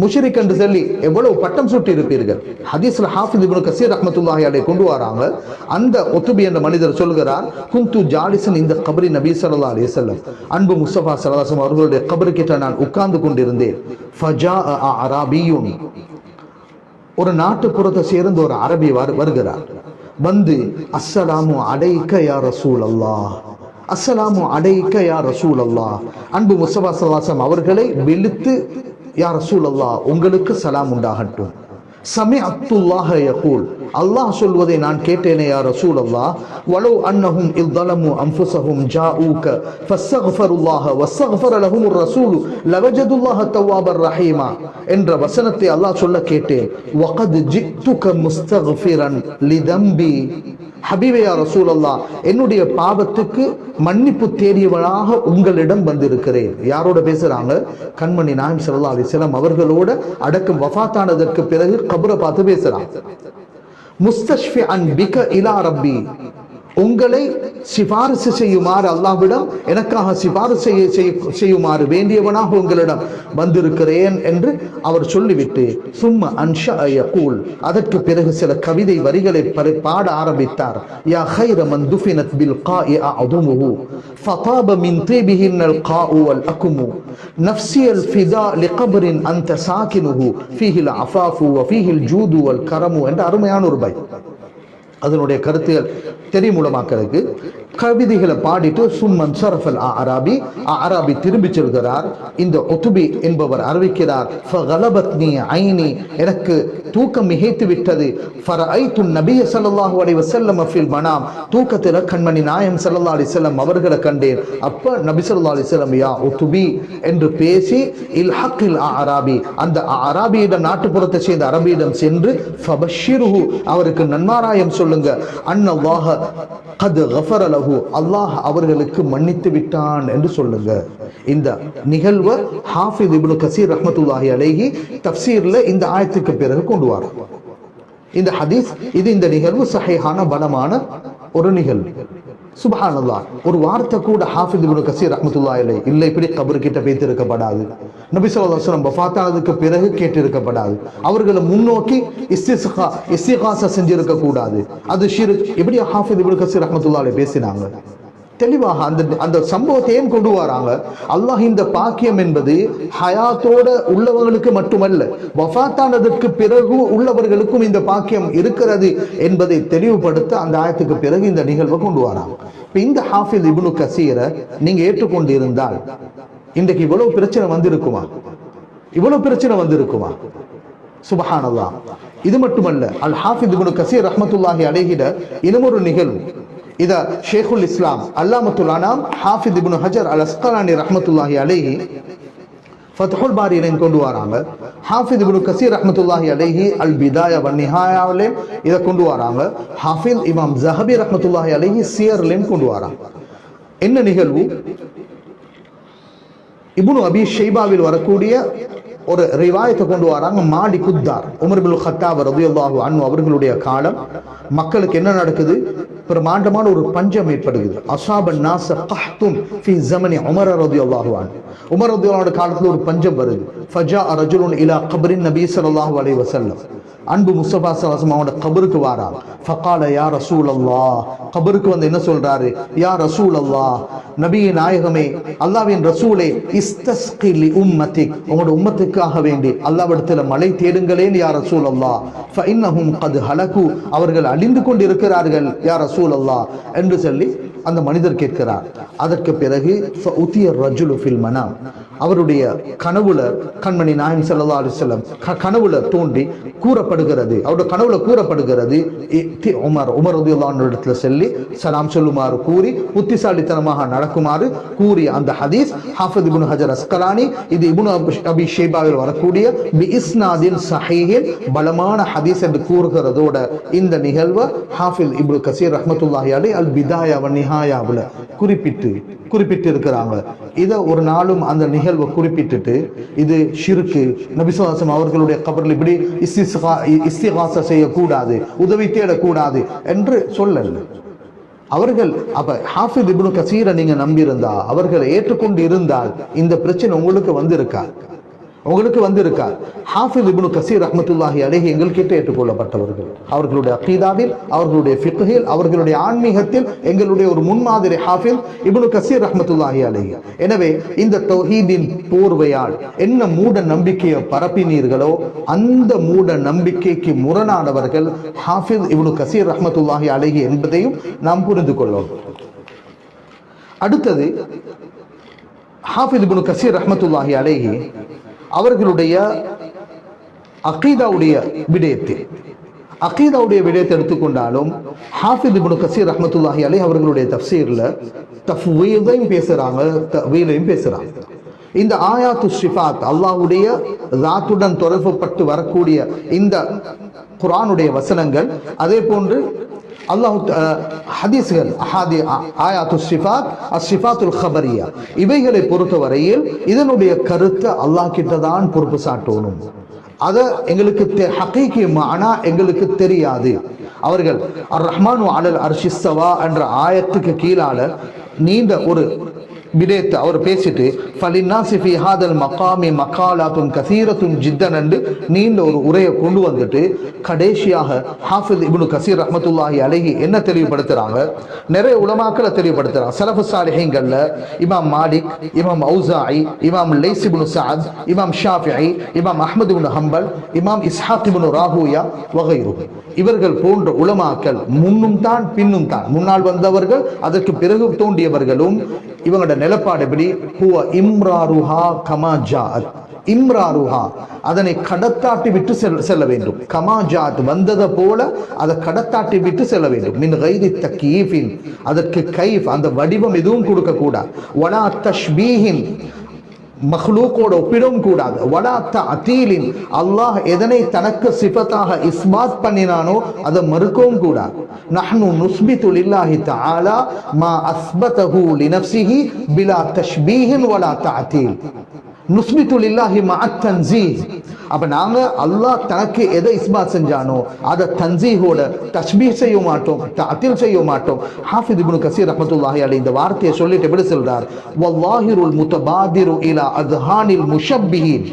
முஷ்ரிக் என்று சொல்லி எவ்வளவு பட்டம் சுட்டி இருப்பீர்கள். ஹதீஸ்ல ஹாஃபிஸ் இப்னு கஸீர் ரஹ்மத்துல்லாஹி அலைஹி கொண்டு வராங்க. அந்த உத்பி என்ற மனிதர் சொல்கிறார், குந்து ஜாலிசன் இந்த கபரி நபி ஸல்லல்லாஹு அலைஹி வஸல்லம், அன்பு முஸ்தபா ஸல்லல்லாஹு அலைஹி வஸல்லம் அவர்களுடைய கபரு கிட்ட நான் உட்கார்ந்து கொண்டிருந்தேன். ஃபஜாஅ அராபியுன், ஒரு நாட்டுப்புறத்தை சேர்ந்து ஒரு அரபி வருகிறார். வந்து அஸ்ஸலாமு அலைக்க யா ரசூலல்லாஹ், அஸ்ஸலாமு அலைக்க யா ரசூலல்லாஹ், அன்பு முஸ்தபா ஸல்லல்லாஹு அலைஹி வஸல்லம் அவர்களை விழுத்து யா ரசூலல்லாஹ் உங்களுக்கு சலாம் உண்டாகட்டும். சமிஅத்துல்லாஹ யகூல், அல்லாஹ் சொல்வதை நான் கேட்டேனே யா ரசூலல்லாஹ், வலவ் அன்னஹும் இல் ظلموا انفسهم جاءوك فاستغفروا الله واستغفر لهم الرسول لوجدوا الله توابا رحيما என்ற வசனத்தை அல்லாஹ் சொல்ல கேட்டேன். وقد جئتك مستغفرا لذنبي, ஹபீபே யா ரசூலல்லாஹ் என்னுடைய பாவத்துக்கு மன்னிப்பு தேடியவனாக உங்களிடம் வந்திருக்கிறேன். யாரோட பேசுறாங்க? கண்மணி நாயகம் ஸல்லல்லாஹு அலைஹி வஸல்லம் அவர்களோட அடக்கம் வஃபாத்தானதற்கு பிறகு கபரை பார்த்து பேசுறாங்க. முஸ்தஷ்ஃபிஅன் பிக இலா ரப்பி, உங்களை சிபாரிசு செய்யுமாறு அல்லாஹ்விடம் எனக்காக சிபாரிசு செய்யுமாறு வேண்டியவனாக உங்களிடம் வந்திருக்கிறேன் என்று அவர் சொல்லிவிட்டு சும்மா அன்ஷா யகூல், அதற்கு பிறகு சில கவிதை வரிகளை பாட ஆரம்பித்தார். யா கைர மன் துஃபினத் பில் காஇ அதுமுஹு ஃபதாப மின் தீபிஹின்னல் காஉ வல் அக்மு நஃப்ஸியல் ஃபிதா லிகப்ரின் அன்த சாகினுஹு ஃபீஹில் அஃபாஃபு வ ஃபீஹில் ஜூது வல் கரமு என்ற அருமையான ஒரு பை. அதனுடைய கருத்துகள் தெரியுமுலமாக்களுக்கு கவிதைகளை பாடிட்டு சும்மன் சரஃபல் அராபி, அராபி திரும்பி செல்கிறார். இந்த உத்பி என்பவர் அறிவிக்கிறார், ஃபகலபத்னி ஐனி, எனக்கு தூக்கம் மிகைத்து விட்டது. ஃபரஐது நபிய ஸல்லல்லாஹு அலைஹி வஸல்லம் ஃபில் மனாம், தூக்கத்தில் கண்மணி நாயகம் ஸல்லல்லாஹு அலைஹி வஸல்லம் அவர்களை கண்டேன். அப்ப நபி ஸல்லல்லாஹு அலைஹி வஸல்லம் யா உத்பி என்று பேசி இல்ஹக்கில் அராபி, அந்த அராபியிடம் நாட்டுப்புறத்தை சேர்ந்த அரபியிடம் சென்று ஃபபஷிருஹு, அவருக்கு நன்மாராயம் சொல்லுங்க, அன்னல்லாஹ கத் கஃபர லஹு, அல்லாஹ் அவர்களுக்கு மன்னித்து விட்டான் என்று சொல்லுங்க. இந்த நிகழ்வு ஹாஃபிஸ் இப்னு கஸீர் ரஹ்மத்துல்லாஹி அலைஹி தஃப்சீர்ல இந்த ஆயத்துக்கு பிறகு கொண்டு வர இந்த ஹதீஸ். இது இந்த நிகழ்வு சஹீஹான பலமான ஒரு நிகழ்வு. சுப்ஹானல்லாஹ், ஒரு வார்த்தை கூட ஹாஃபிஸ் இப்னு கஸீர் ரஹ்மத்துல்லாஹி அலைஹி இல்ல இப்படி கபர் கிட்ட பேசியிருக்கப்படாது, நபி ஸல்லல்லாஹு அலைஹி வஸல்லம் வஃபாத்தானதுக்கு பிறகு கேட்டிருக்கப்படாது, அவர்களை முன்னோக்கி இஸ்திகாஸா செஞ்சிருக்க கூடாது, அது ஷிர்க், இப்படி ஹாஃபிஸ் இப்னு கஸீர் ரஹ்மத்துல்லாஹி அலைஹி பேசினாங்க. தெளிவாக அந்த சம்பவத்தை ஏன் கொண்டு வராங்க? அல்லாஹ் இந்த பாக்கியம் என்பது ஹயாத்தோட உள்ளவர்களுக்கு மட்டுமல்ல, வஃபாத்தானதற்கு பிறகு உள்ளவர்களுக்கும் இந்த பாக்கியம் இருக்கிறது என்பதை தெளிவுபடுத்த அந்த ஆயத்துக்கு பிறகு இந்த நிகழ்வை கொண்டு வராங்க. இப்ப இந்த ஹாஃபிஸ் இப்னு கஸீரை நீங்க ஏற்றுக்கொண்டு இருந்தால் இன்றைக்கு இவ்வளவு பிரச்சனை வந்திருக்குமா? இவ்வளவு பிரச்சனை வந்திருக்குமா? சுப்ஹானல்லாஹ். இது மட்டுமல்ல, அல் ஹாஃபிஸ் இப்னு கஸீர் ரஹ்மத்துல்லாஹி அலைஹிட இன்னொரு நிகழ்வு, இத ஷேகுல் இஸ்லாம் அல்லாமத்துல் அனாம் ஹாஃபிஸ் இப்னு ஹஜர் அல் அஸ்கலானி ரஹ்மத்துல்லாஹி அலைஹி ஃபத்ஹுல் பாரியில கொண்டு வராங்க. ஹாஃபிஸ் இப்னு கஸீர் ரஹ்மத்துல்லாஹி அலைஹி அல் பிதாயா வன் நிஹாயாவில இத கொண்டு வராங்க. ஹாஃபிஸ் இமாம் ஸஹபி ரஹ்மத்துல்லாஹி அலைஹி சியர்ல கொண்டு வராங்க. என்ன நிகழ்வு? இப்னு அபி ஷைபாவில் வரக்கூடிய ஒரு ரிவாயத்தை கொண்டு வராங்க. மாடி குத்தார் உமர் இப்னு கத்தாப் ரலியல்லாஹு அன்ஹு அவர்களுடைய காலம் மக்களுக்கு என்ன நடக்குது? பிரமாண்டமான ஒரு பஞ்சம் ஏற்படுகிறது. அஸாபன் நாஸ கஹ்தும் ஃபீ ஸமனி உமர் ரலியல்லாஹு அன்ஹு, உமர் ரலியல்லாஹு அன்ஹு காலத்துல ஒரு பஞ்சம் வருது. ஃபஜா ரஜுலுன் இலா கப்ரின் நபி ஸல்லல்லாஹு அலைஹி வஸல்லம், அன்பு முஸ்தபா ஸல்லல்லாஹு அலைஹி வஸல்லம் அவரோட கபருக்கு வாராங்க. ஃபகால யா ரசூலல்லாஹ், கபருக்கு வந்து என்ன சொல்றாரு? யா ரசூலல்லாஹ், நபியே நாயகமே, அல்லாஹ்வின் ரசூலே, இஸ்தஸ்கி லி உம்மத்திக், உங்களோட உம்மத்துக்காக வேண்டி அல்லாஹ்விடத்துல மழை தேடுங்களேன் யா ரசூலல்லாஹ். ஃபஇன்னஹும் கத் ஹலகு, அவர்கள் அழிந்து கொண்டிருக்கிறார்கள் யா ரசூலல்லாஹ் என்று சொல்லி அந்த மனிதர் கேட்கிறார். அதற்கு பிறகு ஃபஉதிய ரஜுலு ஃபில் மனாம், அவருடைய கனவுல கண்மணி நாயகம் ஸல்லல்லாஹு அலைஹி வஸல்லம் கனவுல தோன்றி கூறப்படுகிறது, அவருடைய கனவுல கூறப்படுகிறது, உமர் ரலியல்லாஹு அன்ஹு இடத்துல சொல்லி சலாம் சொல்லுமாறு கூறி புத்திசாலித்தனமாக நடக்குமாறு கூறிய அந்த ஹதீஸ் ஹாஃபிஸ் இப்னு ஹஜர் அஸ்கலானி இது இப்னு அபி ஷைபாவில் வரக்கூடிய பி இஸ்னாதின் ஸஹீஹில் பலமான ஹதீஸ் என்று கூறுகிறதோட இந்த நிகழ்வு ஹாஃபிஸ் இப்னு கஸீர் ரஹ்மத்துல்லாஹி அலைஹி அல் பிதாயா வன் நிஹாயாவுல குறிப்பிட்டு இருக்கிறாங்க. இதை ஒரு நாளும் அந்த நிகழ்வை குறிப்பிட்டுட்டு இது ஷிர்கு, நபி ஸல்லல்லாஹு அலைஹி வஸல்லம் அவர்களுடைய கபரில் இப்படி இஸ்திகாஸா செய்யக்கூடாது, உதவி தேடக்கூடாது என்று சொல்லல. அவர்கள் அப்ப ஹாஃபிஸ் இப்னு கஸீரை நீங்க நம்பியிருந்தா, அவர்களை ஏற்றுக்கொண்டு இருந்தால் இந்த பிரச்சனை உங்களுக்கு வந்திருக்கா? ஹாஃபிஸ் இப்னு கஸீர் ரஹ்மத்துல்லாஹி அலைஹி எங்கள் கிட்ட ஏற்றுக்கொள்ளப்பட்டவர்கள். அவர்களுடைய அகீதாவில், அவர்களுடைய ஃபிக்ஹில், அவர்களுடைய ஆன்மீகத்தில் எங்களுடைய ஒரு முன்மாதிரி ஹாஃபிஸ் இப்னு கஸீர் ரஹ்மத்துல்லாஹி அலைஹி. எனவே இந்த தௌஹீதின் போர்வையால் என்ன மூட நம்பிக்கையை பரப்பினீர்களோ அந்த மூட நம்பிக்கைக்கு முரணானவர்கள் ஹாஃபிஸ் இப்னு கஸீர் ரஹ்மத்துல்லாஹி அலைஹி என்பதையும் நாம் புரிந்து கொள்ளோம். அடுத்தது ஹாஃபிஸ் இப்னு கஸீர் ரஹ்மத்துல்லாஹி அலைஹி அவர்களுடைய அகீதாவுடைய விடயத்தை எடுத்துக்கொண்டாலும் ஹாஃபிஸ் இப்னு கஸீர் ரஹ்மத்துல்லாஹி அலைஹி அவர்களுடைய தஃப்சீர்ல தஃப்வீதையும் பேசுறாங்க, தஅவீலையும் பேசுறாங்க. இந்த ஆயாத்து ஸிஃபாத் அல்லாஹ்வுடைய ஸாத்துடன் தொடர்புபட்டு வரக்கூடிய இந்த குர்ஆனுடைய வசனங்கள், அதே போன்று அல்லாஹ் ஹதீஸ்கள் ஆயாத்து ஸிஃபாத் அஸ்ஸிஃபாத்துல் கபரியா இவைகளை பொறுத்தவரையில் இதனுடைய கருத்து அல்லாஹ் கிட்ட தான் பொறுப்பு சாட்டணும். அதை எங்களுக்கு ஹகீகி மானா எங்களுக்கு தெரியாது. அவர்கள் அர் ரஹ்மானு அலல் அர்ஷிஸ்ஸவா என்ற ஆயத்துக்கு கீழால நீண்ட ஒரு விடயத்தை அவர் பேசிட்டு ஃபலின்னாசி ஃபி ஹாதல் மகாமி மகாலாத்துன் கசீரத்துன் ஜித்தன் என்று நீண்ட ஒரு உரையை கொண்டு வந்துட்டு கடைசியாக ஹாஃபிஸ் இப்னு கசீர் ரஹ்மத்துல்லாஹி அலைஹி என்ன தெளிவுபடுத்துறாங்க, நிறைய உலமாக்களை தெளிவுபடுத்துறாங்க. ஸலஃபு ஸாலிஹீன்கள்ல இமாம் மாலிக், இமாம் ஔஸாஇ, இமாம் லைஸ் இப்னு சஅத், இமாம் ஷாஃபிஈ, இமாம் அஹ்மத் இப்னு ஹம்பல், இமாம் இஸ்ஹாக் இப்னு ராஹூயா வகைருஹு, இவர்கள் போன்ற உலமாக்கள் முன்னும் தான் பின்னும் தான், முன்னால் வந்தவர்கள் அதற்கு பிறகு தோண்டியவர்களும் இவங்களோட நிலப்பாடு எப்படி, ஹுவ இம்ராருஹா கமா ஜாஅத், இம்ராருஹா அதனை கடத்தாட்டி விட்டு செல்ல வேண்டும், கமா ஜாஅத் வந்ததை போல அதை கடத்தாட்டி விட்டு செல்ல வேண்டும். மின் கைரி தக்கீஃபின் அதற்கு கைஃப் அந்த வடிவம் எதுவும் கொடுக்க கூடாது. வலா தஷ்பீஹின் மஹ்லூக்கோட ஒப்பிடவும் கூடாது. வலா தஅதீலின் அல்லாஹ் எதனை தனக்கு சிஃபத்தாக இஸ்பாத் பண்ணினானோ அதை மறுக்கவும் கூடாது. நஹ்னு நுஸ்பித்து லில்லாஹி தஆலா மா அஸ்பதஹு லினஃப்ஸிஹி பிலா தஷ்பீஹின் வலா தஅதீல். நுஸ்பித்து லில்லாஹி மஅத் தன்ஸீஹ். அப்ப நாங்க அல்லாஹ் தனக்கு எதை இஸ்பாத் செஞ்சானோ அதை தன்ஸீஹோட தஷ்பீஹ் செய்ய மாட்டோம், தஅதீல் செய்ய மாட்டோம். ஹாஃபிஸ் இப்னு கஸீர் ரஹ்மத்துல்லாஹி அலைஹி இந்த வார்த்தையை சொல்லிட்டு எப்படி சொல்றார், வல்லாஹிருல் முத்தபாதிரு இலா அத்ஹானில் முஷப்பிஹீன்.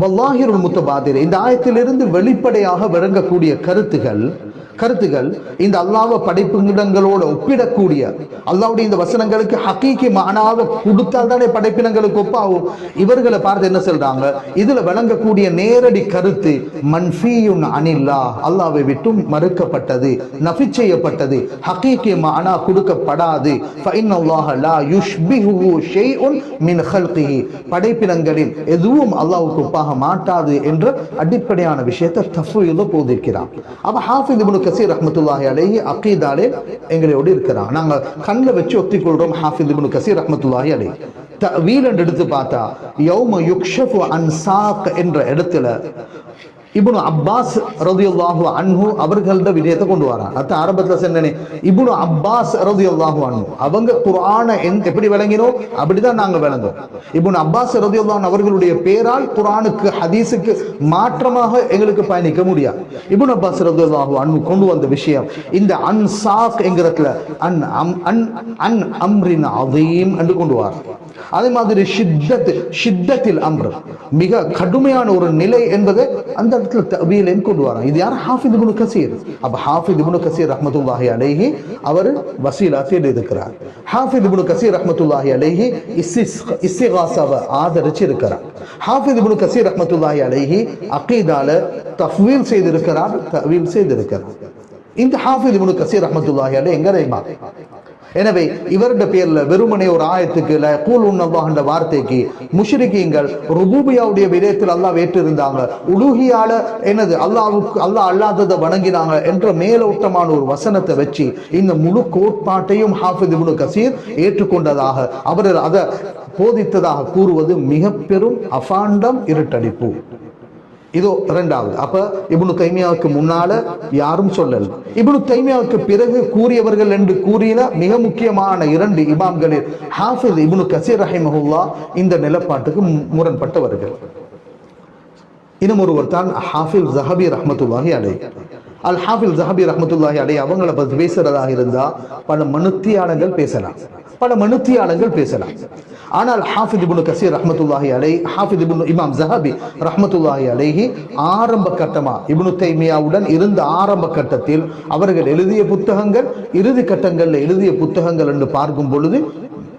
வல்லாஹிருல் முத்தபாதிர் இந்த ஆயத்திலிருந்து வெளிப்படையாக விளங்கக்கூடிய கருத்துகள் இந்த அல்லாஹ்வை படைப்பினங்களோட ஒப்பிடக்கூடிய, அல்லாஹ்வுடைய இந்த வசனங்களுக்கு ஹகீகி மானாவை கொடுத்தால் தானே படைப்பினங்களுக்கு ஒப்பாகும். இவர்களை பார்த்து என்ன சொல்றாங்க, இதுல விளங்கக்கூடிய நேரடி கருத்து மன்ஃபியுன் அனில்லாஹ், அல்லாஹ்வை விட்டும் மறுக்கப்பட்டது, நஃபி செய்யப்பட்டது, ஹகீகி மானா கொடுக்கப்படாது. ஃபஇன்னல்லாஹ லா யுஷ்பிஹு ஷைஉன் மின் ஹல்கிஹி, படைப்பினங்களில் எதுவும் அல்லாஹ்வுக்கு ஒப்பாக மாட்டாது என்ற அடிப்படையான விஷயத்தை தஃவீல போதிக்கிறார். அப்ப ஹாஃபிஸ் இப்னு கஸீர் ரஹ்மத்துல்லாஹி அலைஹி அகீதாலே எங்களோடு இருக்கிறாங்க. நாங்க கண்ணில் வச்சு ஒத்திக்கொள்றோம் ஹாஃபிஸ் இப்னு கஸீர் ரஹ்மத்துல்லாஹி அலைஹி. தஅவீல் எடுத்து பார்த்தா யௌம யுக்ஷஃபு அன் சாக் என்ற இடத்துல இப்னு அப்பாஸ் ரலியல்லாஹு அன்ஹு அவர்களோட விடயத்தை கொண்டு வராங்க. அத அரபத்துல சொன்னேனே, இப்னு அப்பாஸ் ரலியல்லாஹு அன்ஹு அவங்க குர்ஆனை எப்படி விளங்கினோ அப்படிதான் நாங்க விளங்குறோம். இப்னு அப்பாஸ் ரலியல்லாஹு அன்ஹு அவர்களுடைய பேரால் குர்ஆனுக்கு ஹதீஸுக்கு மாற்றமாக எங்களுக்கு பயணிக்க முடியாது. இப்னு அப்பாஸ் ரலியல்லாஹு அன்ஹு கொண்டு வந்த விஷயம் இந்த அன்சாக் என்கிறதுல அன் அம்ரின் அதீம் என்று கொண்டு வராங்க. அதே மாதிரி ஷித்தத்தில் அம்ர் மிக கடுமையான ஒரு நிலை என்பது அந்த இடத்துல தஅவீலையும் கொண்டு வராங்க. இது யார், ஹாஃபிஸ் இப்னு கஸீர். அப்ப ஹாஃபிஸ் இப்னு கஸீர் ரஹ்மத்துல்லாஹி அலைஹி அவர் வசீலா தேடி இருக்கிறார். ஹாஃபிஸ் இப்னு கஸீர் ரஹ்மத்துல்லாஹி அலைஹி இஸ்திகாஸாவை ஆதரிச்சு இருக்கிறார். ஹாஃபிஸ் இப்னு கஸீர் ரஹ்மத்துல்லாஹி அலைஹி அகீதால தஃவீல் செய்திருக்கிறார், தஅவீல் செய்திருக்கிறார். இந்த ஹாஃபிஸ் இப்னு கஸீர் ரஹ்மத்துல்லாஹி அலைஹி எங்க தெரியுமா? எனவே இவருடைய பேர்ல வெறுமனே ஒரு ஆயத்துக்கு லயகூலுன்னல்லாஹ் என்ற வார்த்தைக்கு முஷ்ரிக்கீன்கள் ருபூபியாவுடைய விடயத்தில் அல்லாஹ் ஏற்றிருந்தாங்க, உலூஹியால என்னது அல்லாஹ்வுக்கு அல்லாஹ் அல்லாததை வணங்கினாங்க என்ற மேலோட்டமான ஒரு வசனத்தை வச்சு இந்த முழு கோட்பாட்டையும் ஹாஃபிஸ் இப்னு கஸீர் ஏற்றுக்கொண்டதாக அவர் அதை போதித்ததாக கூறுவது மிக பெரும் அபாண்டம், இருட்டடிப்பு. இதோ இரண்டாவது. அப்ப இப்னு தைமியாவுக்கு முன்னால யாரும் சொல்லல, இப்னு தைமியாவுக்கு பிறகு கூறியவர்கள் என்று கூறின மிக முக்கியமான இரண்டு இமாம்களில் ஹாஃபிஸ் இப்னு கஸீர் ரஹிமஹுல்லாஹ் இந்த நிலப்பாட்டுக்கு முரண்பட்டவர்கள். இன்னும் ஒருவர் தான் ஹாஃபிஸ் ஸஹபி ரஹ்மத்துல்லாஹி அலைஹி. அல் ஹாஃபிஸ் ஸஹபி ரஹ்மத்துல்லாஹி அலைஹி அவங்களை பற்றி பேசுறதாக இருந்தா பல மனுத்தியாளங்கள் பேசலாம். ஆனால் ஹாஃபிஸ் இப்னு கஸீர் ரஹ்மத்துல்லாஹி அலைஹி, ஹாஃபிஸ் இமாம் ஸஹபி ரஹ்மத்துல்லாஹி அலைஹி ஆரம்ப கட்டமா இப்னு தைமியாவுடன் இருந்த ஆரம்ப கட்டத்தில் அவர்கள் எழுதிய புத்தகங்கள், இறுதி கட்டங்களில் எழுதிய புத்தகங்கள் என்று பார்க்கும் பொழுது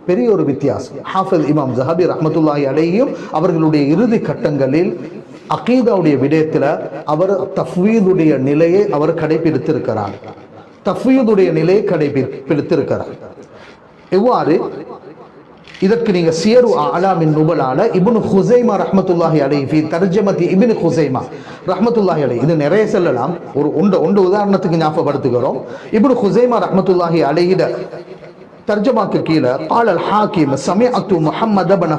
பெரிய ஒரு வித்தியாசம். ஹாஃபிஸ் இமாம் ஸஹபி ரஹ்மத்துல்லாஹி அலைஹியும் அவர்களுடைய இறுதி கட்டங்களில் அகீதாவுடைய விடயத்தில் அவர் தஃவீதுடைய நிலையை அவர் கடைபிடித்திருக்கிறார். எவ்வாறு? இதற்கு நீங்க சியரு அலாமின் நுபலால இப்னு ஹுஸைமா ரஹ்மத்துல்லாஹி அலைஹி ஃபீ தர்ஜமதி இப்னு ஹுஸைமா ரஹ்மத்துல்லாஹி அலைஹி, இது நிறைய சொல்லலாம், ஒரு ஒன்று உதாரணத்துக்கு ஞாபகப்படுத்துகிறோம். இப்னு ஹுஸைமா ரஹ்மத்துல்லாஹி அலைஹி தர்ஜமாக்கு கீழே قال الحاكم سمعت محمد بن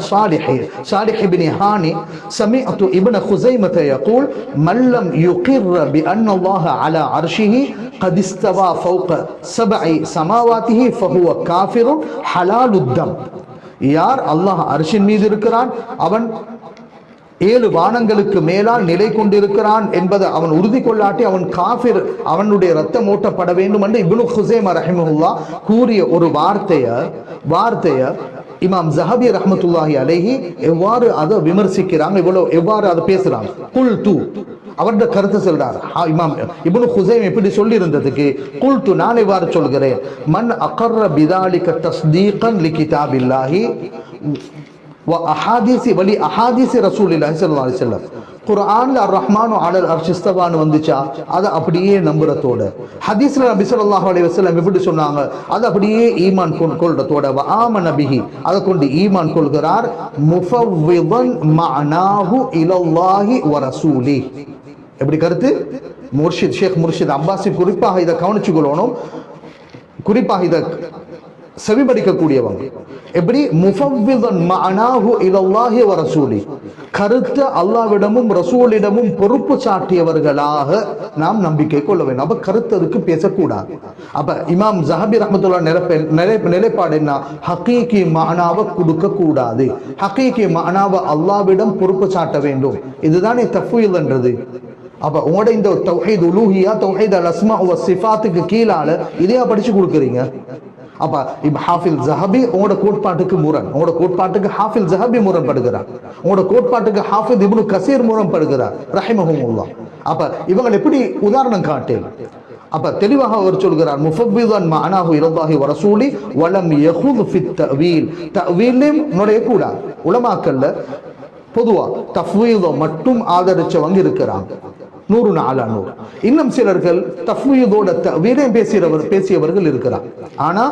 صالح بن هاني سمعت ابن خزيمة يقول من لم يقر بأن الله على عرشه قد استوى فوق 7 سماواته فهو كافر حلال الدم. யார் அல்லாஹ் அர்ஷின் மீது இருக்கிறான், அவன் 7 வானங்களுக்கு மேலால் நிலை கொண்டிருக்கிறான் என்பதை அவன் உறுதி கொள்ளாட்டி அவன் காஃபிர், அவனுடைய ரத்தம் ஓட்டப்பட வேண்டும் என்று இப்னு ஹுஸைமா ரஹிமஹுல்லாஹ் கூறிய ஒரு வார்த்தைய இமாம் ஸஹபி ரஹ்மத்துல்லாஹி அலைஹி எவ்வாறு அதை விமர்சிக்கிறாங்க, எவ்வாறு அதை பேசுறாங்க. குல்து அவருடைய கருத்து சொல்றார் இமாம் இப்னு ஹுஸைம் எப்படி சொல்லி இருந்ததுக்கு, குல்து நான் எவ்வாறு சொல்கிறேன், மன் அகர்ர பிதாலிக தஸ்தீகன் லிகிதாபில்லாஹி வ அஹாதீஸி வலி அஹாதீஸி ரசூலுல்லாஹி ஸல்லல்லாஹு அலைஹி வஸல்லம். குர்ஆன்ல அர் ரஹ்மானு அலல் அர்ஷ் இஸ்தவான்னு வந்துச்சா அதை அப்படியே நம்புறதோட, ஹதீஸ்ல நபி ஸல்லல்லாஹு அலைஹி வஸல்லம் எப்படி சொன்னாங்க அதை அப்படியே ஈமான் கொள்றதோட, வ ஆமன பிஹி அதை கொண்டு ஈமான் கொள்கிறார், முஃபவ்விதன் மஅனாஹு இலல்லாஹி வ ரசூலிஹி. எப்படி கருத்து? முர்ஷித் ஷேக் முர்ஷித் அப்பாசி குறிப்பாக இதை கவனிச்சு கொள்ளணும், குறிப்பாக இதை செவிபடிக்கக்கூடியவங்க. எப்படி? முஃபவ்விதன் மஅனாஹு இலல்லாஹி வ ரசூலி, கருத்து அல்லாஹ்விடமும் ரசூலிடமும் பொறுப்பு சாட்டியவர்களாக நாம் நம்பிக்கை கொள்ள வேண்டும். அப்ப கருத்து அதுக்கு பேசக்கூடாது. அப்ப இமாம் ஸஹபி ரஹ்மத்துல்லாஹி நிலைப்பாடு என்ன? ஹகீகி மஅனாவை கொடுக்க கூடாது, ஹகீகி மஅனாவை அல்லாஹ்விடம் பொறுப்பு சாட்ட வேண்டும். இதுதானே தஃவீல் என்றது. அப்ப உங்களோட இந்த தௌஹீத் உலூஹியா, தௌஹீத் அல் அஸ்மா வ சிஃபாத்துக்கு கீழால இதையா படிச்சு கொடுக்குறீங்க? அப்ப இப்ப ஹாஃபில் ஸஹபி உங்களோட கோட்பாட்டுக்கு முரண், உங்களோட கோட்பாட்டுக்கு ஹாஃபில் ஸஹபி முரண்படுகிறார், உங்களோட கோட்பாட்டுக்கு ஹாஃபிஸ் இப்னு கஸீர் முரண்படுகிறார் ரஹிமஹுல்லாஹ். அப்ப இவங்க எப்படி உதாரணம் காட்டேன்? அப்ப தெளிவாக அவர் சொல்கிறார், முஃபவ்விதன் மஅனாஹு இலல்லாஹி வ ரசூலி வ லம் யஹுத் ஃபித் தஅவீல், தஅவீலும் நுழைய கூடாது. உலமாக்கல்ல பொதுவா தஃவீத மட்டும் ஆதரிச்சவங்க இருக்கிறாங்க 100 அலா 100. இன்னும் சிலர்கள் தஃவீதோட தஅவீலை பேசியவர்கள் இருக்கிறார். ஆனா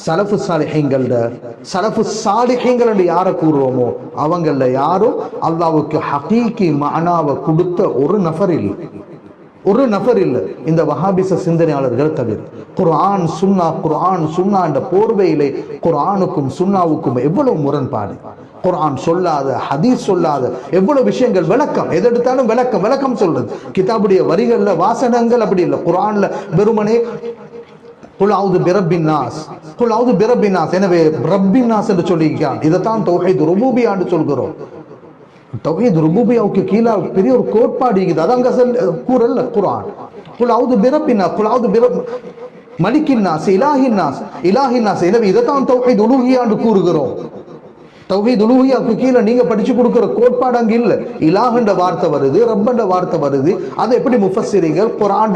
சலஃபு சாலிஹீன்கள் யாரை கூறுவோமோ அவங்கள யாரும் அல்லாஹ்வுக்கு ஹகீகி மஅனாவை கொடுத்த ஒரு நபர் இல்லை இந்த வஹாபிச சிந்தனையாளர்கள் தவிர. குர்ஆன் சுன்னா என்ற போர்வையிலே குர்ஆனுக்கும் சுன்னாவுக்கும் எவ்வளவு முரண்பாடு. குர்ஆன் சொல்லாத, ஹதீஸ் சொல்லாத எவ்வளவு விஷயங்கள், விளக்கம் எது எடுத்தாலும் விளக்கம் சொல்றது. கிதாபுடைய வரிகள்ல வாசனங்கள் அப்படி இல்லை. குர்ஆன்ல வெறுமனே குல் அஊது பிரப்பின் நாஸ், குல் அஊது பிரப்பின் நாஸ், எனவே ரப்பின் நாஸ் என்று சொல்லியிருக்கான். இதைத்தான் தௌஹீத் ருபூபிய்யா என்று சொல்கிறோம். தௌஹீத் ருபூபிய்யாவுக்கு கீழே பெரிய ஒரு கோட்பாடு இருக்குது. அதாங்க கூறல்ல குர்ஆன். குல் அஊது பிரப்பின் நாஸ், குல் அஊது பிரப் மலிக்கின் நாஸ், இலாஹின் நாஸ், எனவே இதைத்தான் தௌஹீத் உலூஹிய்யா என்று கூறுகிறோம். தௌஹீத் உலூஹிய்யாவுக்கு கீழே நீங்க படிச்சு கொடுக்கிற கோட்பாடு அங்க இல்ல. இலாஹ்ன்ற வார்த்தை வருது, ரப்பன்ற வார்த்தை வருது. அதை எப்படி முஃபஸ்ஸிரீன்கள் குர்ஆன்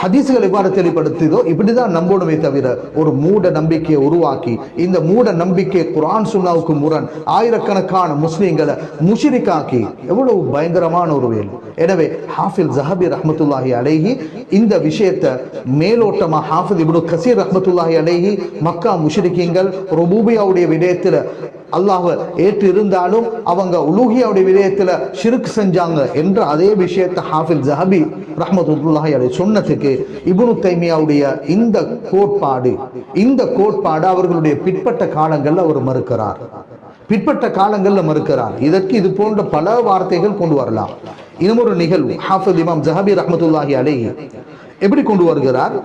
ஹதீஸ்கள் எவ்வாறு தெளிவுபடுத்துதோ இப்படிதான் நம்பணுமே தவிர ஒரு மூட நம்பிக்கையை உருவாக்கி இந்த மூட நம்பிக்கை குர்ஆன் சுன்னாவுக்கு முரண் ஆயிரக்கணக்கான முஸ்லிம்களை முஷ்ரிக்காக்கி எவ்வளவு பயங்கரமான ஒரு வேலை. எனவே ஹாஃபில் ஸஹபி ரஹ்மத்துல்லாஹி அலைஹி இந்த விஷயத்தை மேலோட்டமா ஹாஃபிஸ் இப்னு கஸீர் ரஹ்மத்துல்லாஹி அலைஹி மக்கா முஷ்ரிக்கீன்கள் ருபூபிய்யாவுடைய விடயத்துல அல்லாஹ்வை ஏற்று இருந்தாலும் அவங்க உலூஹியாவுடைய விடயத்துல ஷிர்க் செஞ்சாங்க என்ற அதே விஷயத்தை ஹாஃபில் ஸஹபி ரஹ்மத்துல்லாஹி அலைஹி சொன்னதுக்கு இப்னு தைமியாவுடைய இந்த கோட்பாடு அவர்களுடைய பிற்பட்ட காலங்கள்ல அவர் மறுக்கிறார். இதற்கு இது போன்ற பல வார்த்தைகள் கொண்டு வரலாம். இன்னும் ஒரு நிகழ்வு ஹாஃபிஸ் இமாம் ஸஹபி ரஹ்மத்துல்லாஹி அலைஹி எப்படி கொண்டு வருகிறார்?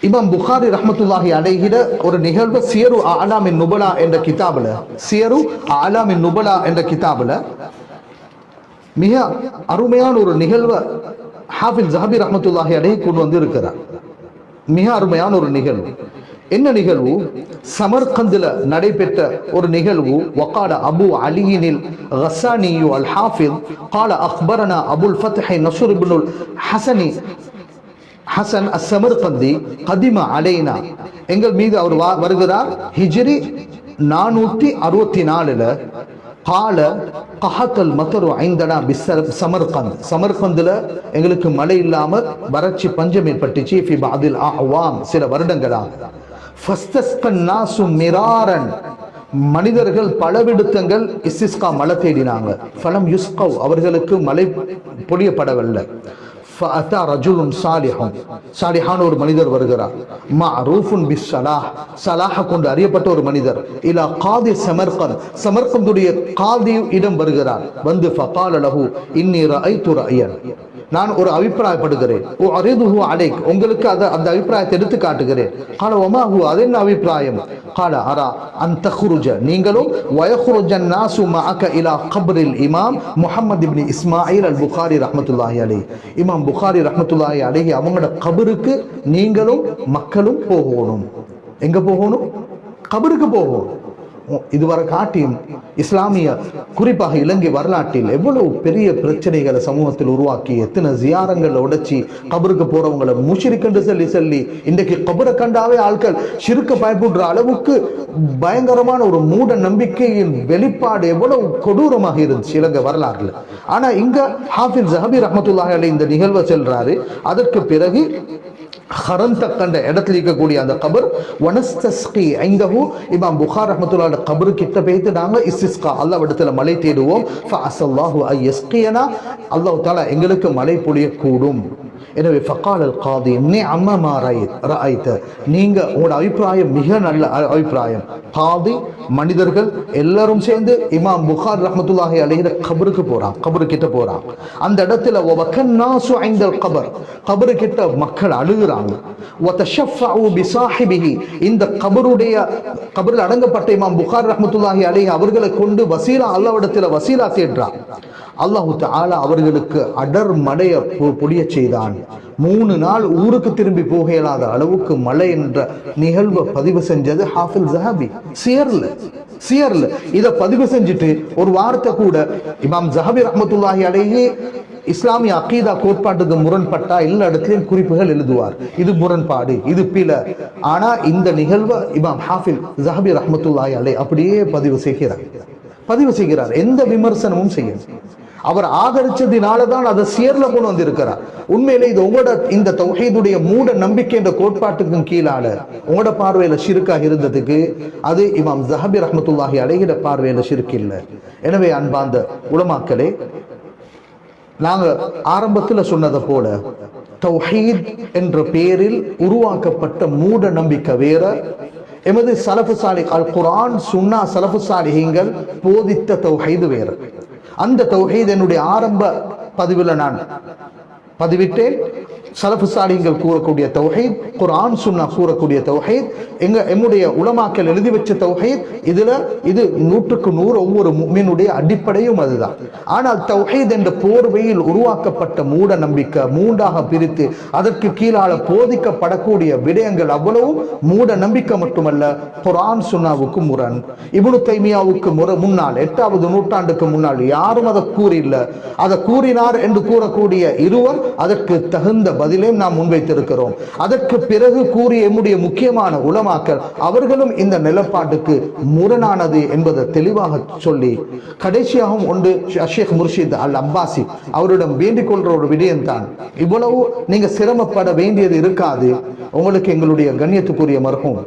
இமாம் புகாரி ரஹ்மத்துல்லாஹி அலைஹிட ஒரு நிகழ்வு சியரு அலாமின் நுபலா என்ற கிதாபுல மிக அருமையான ஒரு நிகழ்வை ஹாஃபிஸ் ஸஹபி ரஹ்மத்துல்லாஹி அலைஹி கொண்டு வந்து இருக்கிறார். மிக அருமையான ஒரு நிகழ்வு. என்ன நிகழ்வு? சமர்கந்தில் நடைபெற்ற ஒரு நிகழ்வு. வகால அபு அலியினில் கஸ்ஸானியு அல் ஹாஃபிஸ் قال اخبرنا ابو الفتح نصر بن ஹசன் அஸ்ஸமர்கந்தி கதிம அலைனா, எங்கள் மீது அவர் வருகிறார் ஹிஜ்ரி 464ல. கால கஹத்தல் மத்தரு ஐந்தனா சமர்கந்துல எங்களுக்கு மழை இல்லாம வறட்சி பஞ்சம் ஏற்பட்டுச்சு. ஃபி பஅதில் அஅவாம் சில வருடங்களாக. ஃபஸ்தஸ்கன் நாசு மிராரன் மனிதர்கள் பலவிடுத்தங்கள் இஸ்திஸ்கா மழை தேடினாங்க. ஃபலம் யுஸ்கவ் அவர்களுக்கு மழை பொழியப்படவில்லை. ஃபஅதா ரஜுலுன் சாலிஹான ஒரு மனிதர் வருகிறார். மஅரூஃபுன் பிஸ்ஸலாஹ் ஸலாஹ கொண்டு அறியப்பட்ட ஒரு மனிதர். இலா காதி சமர்கந்துடைய காதி இடம் வருகிறார். வந்து ஃபகால லஹு இன்னி ரஅய்து ரஅயன், நான் ஒரு அபிப்பிராயப்படுகிறேன், உங்களுக்கு அந்த அபிப்பிராயத்தை எடுத்து காட்டுகிறேன். கால ஒமாஹு, அது என்ன அபிப்பிராயம்? கால அரா அந்த நீங்களும் வயஹுருஜன் நாசு மஅக இலா கப்ரில் இமாம் முஹம்மது இப்னு இஸ்மாயில் அல் புகாரி ரஹ்மத்துல்லாஹி அலைஹி. இமாம் புகாரி ரஹ்மத்துல்லாஹி அலைஹி அவங்களோட கபருக்கு நீங்களும் மக்களும் போகணும். எங்க போகணும்? கபருக்கு போகணும். இதுவரை காட்டியும் இஸ்லாமிய குறிப்பாக இலங்கை வரலாற்றில் எவ்வளவு பெரிய பிரச்சனைகளை சமூகத்தில் உருவாக்கி, எத்தனை ஜியாரங்களை உடைச்சி கபருக்கு போறவங்களை முஷ்ரிக் என்று சொல்லி இன்றைக்கு கபரை கண்டாவே ஆட்கள் ஷிர்க்க பயப்படுற அளவுக்கு பயங்கரமான ஒரு மூட நம்பிக்கையின் வெளிப்பாடு எவ்வளவு கொடூரமாக இருந்துச்சு இலங்கை வரலாறுல. ஆனா இங்க ஹாஃபிஸ் ஸஹபி ரஹ்மத்துல்லாஹி அலைஹி இந்த நிகழ்வை செல்றாரு. அதற்கு பிறகு ஹரந்த கண்ட இடத்துல இருக்கக்கூடிய அந்த கபர் வனஸ்தஸ்கி ஐந்தஹு, இமாம் புகார் ரஹ்மத்துல்லாஹி அலைஹி கபர் கிட்ட போயிட்டு நாங்க இஸ்திஸ்கா அல்லாஹ் இடத்துல மழை தேடுவோம். ஃபஅஸல்லாஹு அய்யஸ்கியனா, அல்லாஹ் தஆலா எங்களுக்கு மழை பொழியக்கூடும். எனவே ஃபகால் அல் காதி நிஅம மா ரஅய்த, நீங்க உங்களோட அபிப்பிராயம் மிக நல்ல அபிப்பிராயம். காதி மனிதர்கள் எல்லாரும் சேர்ந்து இமாம் புகார் ரஹ்மத்துல்லாஹி அலைஹி கபருக்கு போறான், கபரு கிட்ட போறான். அந்த இடத்துல வகன்னாசு இன்தல் கபர், கபரு கிட்ட மக்கள் அழுகுறாங்க. வதஷஃபஉ பிஸாஹிபிஹி, இந்த கபரில் அடங்கப்பட்ட இமாம் புகார் ரஹ்மத்துல்லாஹி அலைஹி அவர்களை கொண்டு வசீலா, அல்லாஹ்விடத்தில் வசீலா தேடுறான். அல்லாஹு தஆலா அவர்களுக்கு அடர் மழைய பொழிய செய்தான். 3 நாள் ஊருக்கு திரும்பி போக இயலாத அளவுக்கு மழை என்ற நிகழ்வை பதிவு செஞ்சது ஹாஃபிஸ் ஸஹபி சியர்ல. இதை பதிவு செஞ்சுட்டு ஒரு வார்த்தை கூட இமாம் ஸஹபி ரஹ்மத்துல்லாஹி அலைஹி இஸ்லாமிய அகீதா கோட்பாட்டுக்கு முரண்பட்டா எல்லா இடத்துலையும் குறிப்புகள் எழுதுவார், இது முரண்பாடு, இது பிழை. ஆனா இந்த நிகழ்வை இமாம் ஹாஃபிஸ் ஸஹபி ரஹ்மத்துல்லாஹி அலைஹி அப்படியே பதிவு செய்கிறார். எந்த விமர்சனமும் செய்ய அவர் ஆதரிச்சதினாலதான் அதை சியர்ல கொண்டு வந்திருக்கிறார். உண்மையிலே இது உங்களோட இந்த தௌஹீதுடைய மூட நம்பிக்கை என்ற கோட்பாட்டுக்கும் கீழால உங்களோட பார்வையில ஷிர்காக இருந்ததுக்கு அது இமாம் ஸஹபி ரஹ்மத்துல்லாஹி அலைஹி பார்வையில ஷிர்க் இல்லை. எனவே அன்பார்ந்த உலமாக்களே, நாங்க ஆரம்பத்தில் சொன்னதை போல தௌஹீத் என்ற பெயரில் உருவாக்கப்பட்ட மூட நம்பிக்கை வேற, எமது சலஃபு சாலிஹ் அல் குர்ஆன் சுன்னா சலஃபு சாலிஹீன்கள் போதித்த தௌஹீத் வேற. அந்த தௌஹீத் என்னுடைய ஆரம்ப பதிவில் நான் பதிவிட்டேன். சலஃபு சாலிஹீன்கள் கூறக்கூடிய தௌஹீத், குர்ஆன் சுன்னா கூறக்கூடிய தௌஹீத், எம்முடைய உலமாக்கள் எழுதி வச்ச தௌஹீத், இது 100க்கு 100 ஒவ்வொரு முஃமினுடைய அடிப்படையும் அதுதான். ஆனால் தௌஹீத் என்ற போர்வையில் உருவாக்கப்பட்ட மூட நம்பிக்கை மூன்றாக பிரித்து அதற்கு கீழால போதிக்கப்படக்கூடிய விடயங்கள் அவ்வளவும் மூட நம்பிக்கை மட்டுமல்ல, குர்ஆன் சுன்னாவுக்கு முரண். இப்னு தைமியாவுக்கு முன்னால் 8வது நூற்றாண்டுக்கு முன்னால் யாரும் அதை கூறில்ல. அதை கூறினார் என்று கூறக்கூடிய இருவர் அதற்கு தகுந்த பதிலையும் நாம் முன்வைத்திருக்கிறோம். அதற்கு பிறகு கூறிய எம்முடைய முக்கியமான உலமாக்கள் அவர்களும் இந்த நிலப்பாட்டுக்கு முரணானது என்பதை தெளிவாக சொல்லி கடைசியாகவும் ஒன்று ஷேக் முர்ஷித் அல் அப்பாசி அவரிடம் வேண்டிக் கொள்ற ஒரு விடயம் தான், இவ்வளவு நீங்க சிரமப்பட வேண்டியது இருக்காது. உங்களுக்கு எங்களுடைய கண்ணியத்துக்குரிய மர்ஹூம்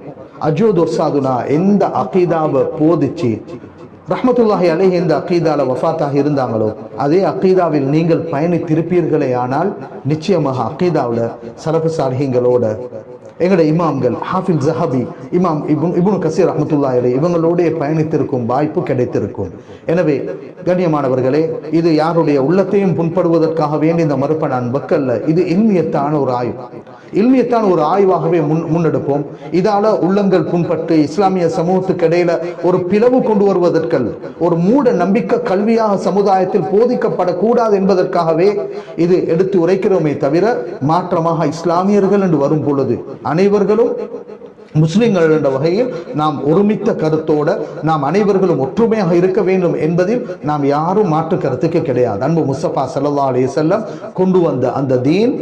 அஜூத் உஸ்தாதுனா எந்த அகீதாவை போதிச்சு ரஹ்மத்துல்லாஹி அலைஹி இந்த அகீதால வஃபாத்தாக இருந்தாங்களோ அதே அகீதாவில் நீங்கள் பயணித்திருப்பீர்களே, ஆனால் நிச்சயமாக அகீதாவில் சலஃபு சாலிஹீன்களோட எங்களுடைய இமாம்கள் ஹாஃபிஸ் ஸஹபி, இமாம் இப்னு கஸீர் ரஹ்மத்துல்லாஹி அலைஹி இவங்களோடைய பயணித்திருக்கும் வாய்ப்பு கிடைத்திருக்கும். எனவே கண்ணியமானவர்களே, இது யாருடைய உள்ளத்தையும் புண்படுவதற்காக வேண்டி இந்த மறுப்பை நான் வக்கல்ல. இது இல்மியத்தான ஒரு ஆய்வாகவே முன்னெடுப்போம். இதால உள்ளங்கள் புண்பட்டு இஸ்லாமிய சமூகத்துக்கு இடையில ஒரு பிளவு கொண்டு வருவதற்கல், ஒரு மூட நம்பிக்கை கல்வியாக சமுதாயத்தில் போதிக்கப்படக்கூடாது என்பதற்காகவே இது எடுத்து உரைக்கிறோமே தவிர, மாற்றமாக இஸ்லாமியர்கள் என்று வரும் பொழுது அனைவர்களும் முஸ்லிம்கள் என்ற வகையில் நாம் ஒருமித்த கருத்தோட நாம் அனைவர்களும் ஒற்றுமையாக இருக்க வேண்டும் என்பதில் நாம் யாரும் மாற்று கருத்துக்கு கிடையாது. அன்பு முஸ்தபா ஸல்லல்லாஹு அலைஹி வஸல்லம் கொண்டு வந்த அந்த தீன்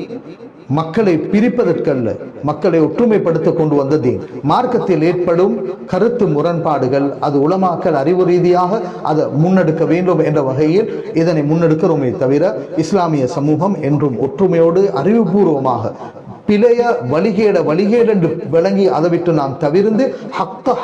மக்களை பிரிப்பதற்கல்ல, மக்களை ஒற்றுமைப்படுத்த கொண்டு வந்த தீன். மார்க்கத்தில் ஏற்படும் கருத்து முரண்பாடுகள் அது உலமாக்கள் அறிவு ரீதியாக அதை முன்னெடுக்க வேண்டும் என்ற வகையில் இதனை முன்னெடுக்கிறோமே தவிர, இஸ்லாமிய சமூகம் என்றும் ஒற்றுமையோடு அறிவுபூர்வமாக பிழைய வழிகேடு என்று விளங்கி அதை விட்டு நாம் தவிர்த்து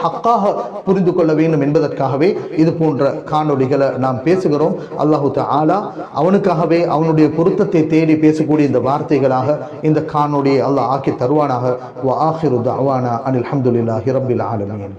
ஹக்காக புரிந்து கொள்ள வேண்டும் என்பதற்காகவே இது போன்ற காணொளிகளை நாம் பேசுகிறோம். அல்லாஹு தஆலா அவனுக்காகவே அவனுடைய பொருத்தத்தை தேடி பேசக்கூடிய இந்த வார்த்தைகளாக இந்த காணொளியை அல்லாஹ் ஆக்கி தருவானாக. வ ஆகிரு தஅவானா அனில் ஹம்துலில்லாஹி ரப்பில் ஆலமீன்.